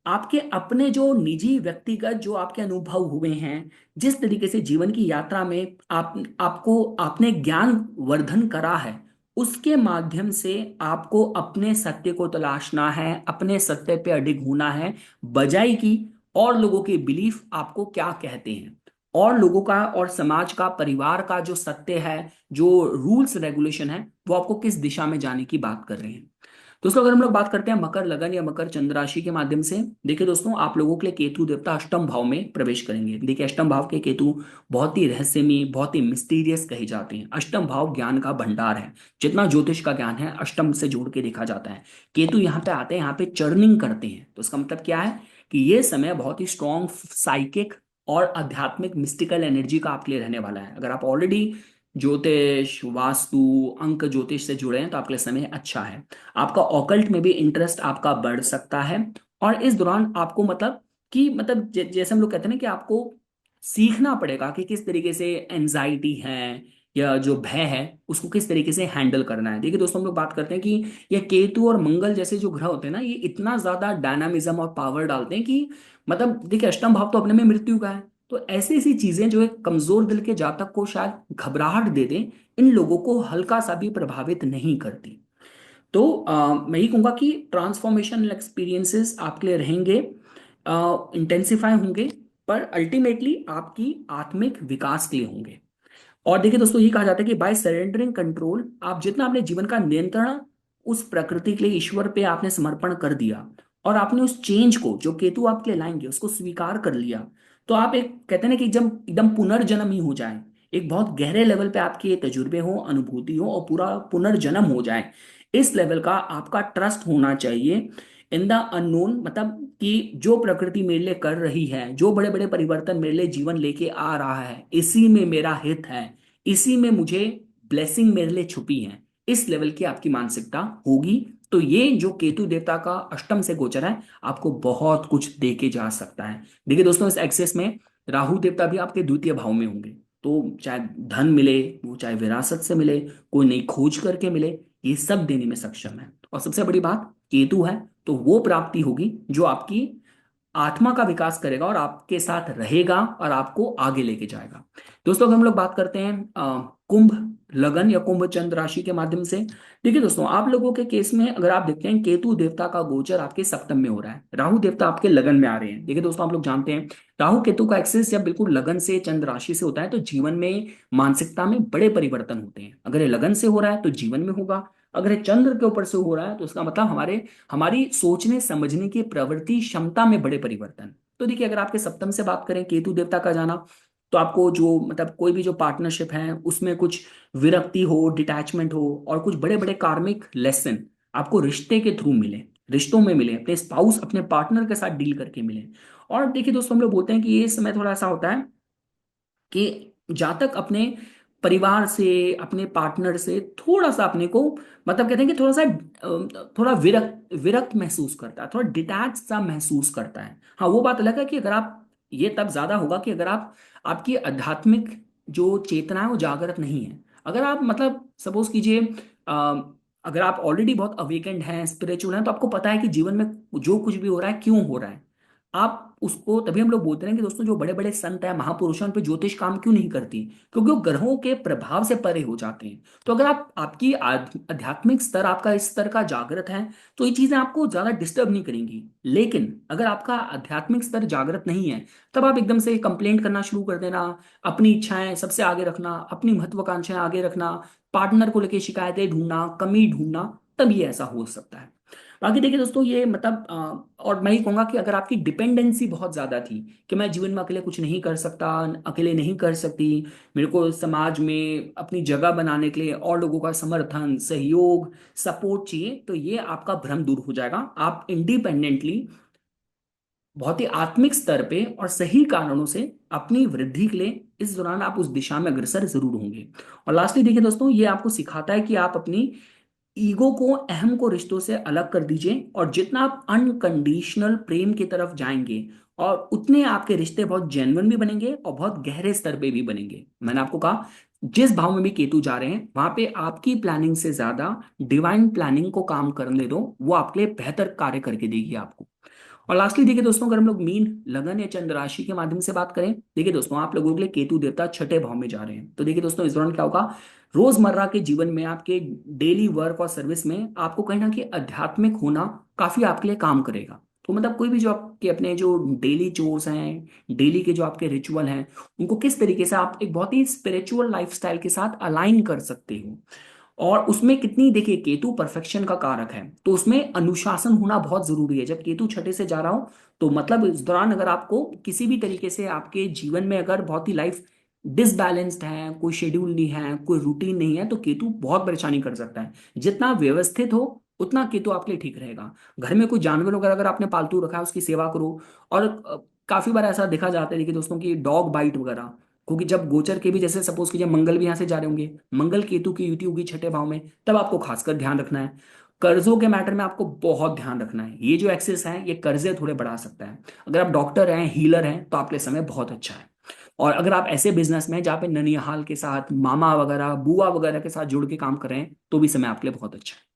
आपके अपने जो निजी व्यक्तिगत जो आपके अनुभव हुए हैं, जिस तरीके से जीवन की यात्रा में आपको आपने ज्ञान वर्धन करा है, उसके माध्यम से आपको अपने सत्य को तलाशना है, अपने सत्य पे अडिग होना है, बजाय कि और लोगों के बिलीफ आपको क्या कहते हैं, और लोगों का और समाज का परिवार का जो सत्य है, जो रूल्स रेगुलेशन है, वो आपको किस दिशा में जाने की बात कर रहे हैं। दोस्तों अगर हम लोग बात करते हैं मकर लगन या मकर चंद्र राशि के माध्यम से, देखिए दोस्तों आप लोगों के लिए केतु देवता अष्टम भाव में प्रवेश करेंगे। देखिए अष्टम भाव के केतु बहुत ही रहस्यमय, बहुत ही मिस्टीरियस कहे जाते हैं। अष्टम भाव ज्ञान का भंडार है। जितना ज्योतिष का ज्ञान है अष्टम से जोड़ के देखा जाता है। केतु यहाँ पे आते हैं, यहाँ पे चर्निंग करते हैं, तो इसका मतलब क्या है कि ये समय बहुत ही स्ट्रॉन्ग साइकिक और आध्यात्मिक मिस्टिकल एनर्जी का आपके लिए रहने वाला है। अगर आप ऑलरेडी ज्योतिष वास्तु अंक ज्योतिष से जुड़े हैं तो आपके लिए समय अच्छा है। आपका ऑकल्ट में भी इंटरेस्ट आपका बढ़ सकता है। और इस दौरान आपको मतलब कि मतलब जैसे हम लोग कहते हैं ना कि आपको सीखना पड़ेगा कि किस तरीके से एंजाइटी है या जो भय है उसको किस तरीके से हैंडल करना है। देखिए दोस्तों हम लोग बात करते हैं कि ये केतु और मंगल जैसे जो ग्रह होते हैं ना, ये इतना ज्यादा डायनामिज्म और पावर डालते हैं कि मतलब देखिए अष्टम भाव तो अपने में मृत्यु का है, तो ऐसी ऐसी चीजें जो एक कमजोर दिल के जातक को शायद घबराहट दे दें, इन लोगों को हल्का सा भी प्रभावित नहीं करती। तो मैं ये कहूँगा कि ट्रांसफॉर्मेशनल एक्सपीरियंसेस आपके लिए रहेंगे, इंटेंसिफाई होंगे, पर अल्टीमेटली आपकी आत्मिक विकास के लिए होंगे। और देखिए दोस्तों ये कहा जाता है कि बाय सरेंडरिंग कंट्रोल, आप जितना अपने जीवन का नियंत्रण उस प्रकृति के लिए ईश्वर पे आपने समर्पण कर दिया, और आपने उस चेंज को जो केतु आपके लिए लाएंगे उसको स्वीकार कर लिया, तो आप एक कहते हैं ना कि एकदम एकदम पुनर्जन्म ही हो जाए। एक बहुत गहरे लेवल पे आपके ये तजुर्बे हो, अनुभूति हो और पूरा पुनर्जन्म हो जाए। इस लेवल का आपका ट्रस्ट होना चाहिए इन द अननोन, मतलब कि जो प्रकृति मेरे लिए कर रही है, जो बड़े बड़े परिवर्तन मेरे लिए जीवन लेके आ रहा है, इसी में मेरा हित है, इसी में मुझे ब्लेसिंग मेरे लिए छुपी है। इस लेवल की आपकी मानसिकता होगी, तो ये जो केतु देवता का अष्टम से गोचर है आपको बहुत कुछ दे के जा सकता है। देखिए दोस्तों इस एक्सेस में राहु देवता भी आपके द्वितीय भाव में होंगे, तो चाहे धन मिले, वो चाहे विरासत से मिले, कोई नई खोज करके मिले, ये सब देने में सक्षम है। और सबसे बड़ी बात केतु है, तो वो प्राप्ति होगी जो आपकी आत्मा का विकास करेगा और आपके साथ रहेगा और आपको आगे लेके जाएगा। दोस्तों अगर हम लोग बात करते हैं कुंभ लगन या कुंभ चंद्र राशि के माध्यम से, देखिए दोस्तों आप लोगों के केस में अगर आप देखते हैं केतु देवता का गोचर आपके सप्तम में हो रहा है, राहु देवता आपके लगन में आ रहे हैं। देखिए दोस्तों आप लोग जानते हैं राहु केतु का एक्सेस जब बिल्कुल लगन से चंद्र राशि से होता है तो जीवन में मानसिकता में बड़े परिवर्तन होते हैं। अगर ये लगन से हो रहा है तो जीवन में होगा, अगर ये चंद्र के ऊपर से हो रहा है तो इसका मतलब हमारे हमारी सोचने समझने की प्रवृत्ति क्षमता में बड़े परिवर्तन। तो देखिए अगर आपके सप्तम से बात करें केतु देवता का जाना, तो आपको जो मतलब कोई भी जो पार्टनरशिप है उसमें कुछ विरक्ति हो, डिटैचमेंट हो, और कुछ बड़े बड़े कार्मिक लेसन आपको रिश्ते के थ्रू मिले, रिश्तों में मिले, अपने स्पाउस अपने पार्टनर के साथ डील करके मिले। और देखिए दोस्तों हम लोग बोलते हैं कि ये समय थोड़ा ऐसा होता है कि जातक अपने परिवार से, अपने पार्टनर से थोड़ा सा अपने को मतलब कहते हैं कि थोड़ा सा थोड़ा विरक्त विरक्त महसूस करता है, थोड़ा डिटैच सा महसूस करता है। हाँ वो बात अलग है कि अगर आप, ये तब ज्यादा होगा कि अगर आप आपकी आध्यात्मिक जो चेतना है वो जागृत नहीं है। अगर आप मतलब सपोज कीजिए अगर आप ऑलरेडी बहुत अवेकेंड हैं, स्पिरिचुअल हैं, तो आपको पता है कि जीवन में जो कुछ भी हो रहा है क्यों हो रहा है। आप उसको तभी हम लोग बोलते हैं कि दोस्तों जो बड़े बड़े संत हैं, महापुरुषों उन पे ज्योतिष काम क्यों नहीं करती, क्योंकि वो ग्रहों के प्रभाव से परे हो जाते हैं। तो अगर आप आपकी आध्यात्मिक स्तर आपका इस स्तर का जागृत है तो ये चीजें आपको ज्यादा डिस्टर्ब नहीं करेंगी। लेकिन अगर आपका आध्यात्मिक स्तर जागृत नहीं है, तब आप एकदम से कंप्लेंट करना शुरू कर देना, अपनी इच्छाएं सबसे आगे रखना, अपनी महत्वाकांक्षाएं आगे रखना, पार्टनर को लेकर शिकायतें ढूंढना, कमी ढूंढना, तब ये ऐसा हो सकता है। बाकी देखिए दोस्तों ये मतलब और मैं ये कहूंगा कि अगर आपकी डिपेंडेंसी बहुत ज्यादा थी कि मैं जीवन में अकेले कुछ नहीं कर सकता, अकेले नहीं कर सकती, मेरे को समाज में अपनी जगह बनाने के लिए और लोगों का समर्थन, सहयोग, सपोर्ट चाहिए, तो ये आपका भ्रम दूर हो जाएगा। आप इंडिपेंडेंटली बहुत ही आत्मिक स्तर पे और सही कारणों से अपनी वृद्धि के लिए इस दौरान आप उस दिशा में अग्रसर जरूर होंगे। और लास्टली देखिए दोस्तों ये आपको सिखाता है कि आप अपनी ईगो को, अहम को रिश्तों से अलग कर दीजिए, और जितना आप अनकंडीशनल प्रेम की तरफ जाएंगे और उतने आपके रिश्ते बहुत जेन्युइन भी बनेंगे और बहुत गहरे स्तर पे भी बनेंगे। मैंने आपको कहा जिस भाव में भी केतु जा रहे हैं वहां पे आपकी प्लानिंग से ज्यादा डिवाइन प्लानिंग को काम करने दो, वो आपके लिए बेहतर कार्य करके देगी आपको। और लास्टली देखिए दोस्तों, अगर हम लोग मीन, लगन या चंद्र राशि के माध्यम से बात करें, देखिए दोस्तों आप लोगों के लिए केतु देवता छठे भाव में जा रहे हैं। तो देखिए दोस्तों इस दौरान क्या होगा, रोजमर्रा के जीवन में आपके डेली वर्क और सर्विस में आपको कहीं ना कहीं आध्यात्मिक होना काफी आपके लिए काम करेगा। तो मतलब कोई भी जो आपके अपने जो डेली चोर्स हैं, डेली के जो आपके रिचुअल हैं, उनको किस तरीके से आप एक बहुत ही स्पिरिचुअल लाइफस्टाइल के साथ अलाइन कर सकते हो। और उसमें कितनी, देखिए केतु परफेक्शन का कारक है, तो उसमें अनुशासन होना बहुत जरूरी है। जब केतु छठे से जा रहा हो तो मतलब इस दौरान अगर आपको किसी भी तरीके से आपके जीवन में अगर बहुत ही लाइफ डिसबैलेंस्ड है, कोई शेड्यूल नहीं है, कोई रूटीन नहीं है, तो केतु बहुत परेशानी कर सकता है। जितना व्यवस्थित हो उतना केतु आपके लिए ठीक रहेगा। घर में कोई जानवर वगैरह अगर आपने पालतू रखा है उसकी सेवा करो। और काफी बार ऐसा देखा जाता है देखिए दोस्तों की डॉग बाइट वगैरह, क्योंकि जब गोचर के भी, जैसे सपोज कीजिए मंगल भी यहाँ से जा रहे होंगे, मंगल केतु की युति होगी छठे भाव में, तब आपको खासकर ध्यान रखना है। कर्जों के मैटर में आपको बहुत ध्यान रखना है। ये जो एक्सेस है ये कर्जे थोड़े बढ़ा सकता है। अगर आप डॉक्टर हैं, हीलर हैं, तो आपके लिए समय बहुत अच्छा है। और अगर आप ऐसे बिजनेस में हैं जहाँ पे ननिहाल के साथ, मामा वगैरह, बुआ वगैरह के साथ जुड़ के काम कर रहे हैं, तो भी समय आपके लिए बहुत अच्छा है।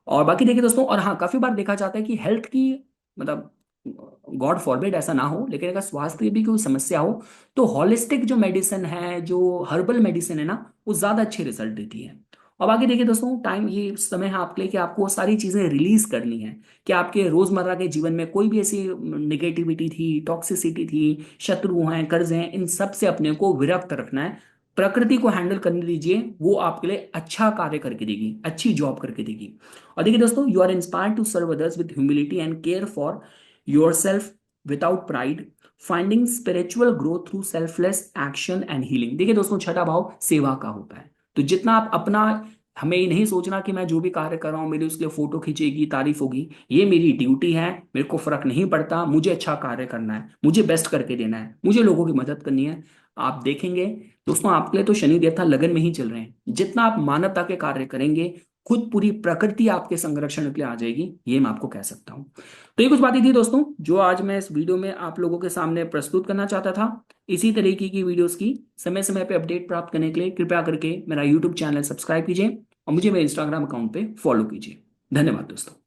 और बाकी देखिए दोस्तों, और हाँ काफी बार देखा जाता है कि हेल्थ की, मतलब गॉड फॉरबिड ऐसा ना हो, लेकिन अगर स्वास्थ्य की भी कोई समस्या हो तो हॉलिस्टिक जो मेडिसिन है, जो हर्बल मेडिसिन है ना, वो ज्यादा अच्छे रिजल्ट देती है। और बाकी देखिए दोस्तों, टाइम ये समय है आपके लिए कि आपको वो सारी चीजें रिलीज करनी है। कि आपके रोजमर्रा के जीवन में कोई भी ऐसी निगेटिविटी थी, टॉक्सिसिटी थी, शत्रु हैं, कर्ज हैं, इन सब से अपने को विरक्त रखना है। प्रकृति को हैंडल करने दीजिए, वो आपके लिए अच्छा कार्य करके देगी, अच्छी जॉब करके देगी। और देखिए दोस्तों, you are inspired to serve others with humility and care for yourself without pride, finding spiritual growth through selfless action and healing. देखिए दोस्तों छठा भाव सेवा का होता है। तो जितना आप अपना, हमें ये नहीं सोचना कि मैं जो भी कार्य कर रहा हूँ मेरी उसके लिए फोटो खींचेगी, तारीफ होगी। ये मेरी ड्यूटी है, मेरे को फर्क नहीं पड़ता, मुझे अच्छा कार्य करना है, मुझे बेस्ट करके देना है, मुझे लोगों की मदद करनी है। आप देखेंगे दोस्तों, आपके लिए तो शनि देवता लगन में ही चल रहे हैं। जितना आप मानवता के कार्य करेंगे, खुद पूरी प्रकृति आपके संरक्षण के लिए आ जाएगी, ये मैं आपको कह सकता हूँ। तो ये कुछ बातें थी दोस्तों जो आज मैं इस वीडियो में आप लोगों के सामने प्रस्तुत करना चाहता था। इसी तरीके की वीडियोस की समय समय पे अपडेट प्राप्त करने के लिए कृपया करके मेरा यूट्यूब चैनल सब्सक्राइब कीजिए और मुझे मेरे इंस्टाग्राम अकाउंट पे फॉलो कीजिए। धन्यवाद दोस्तों।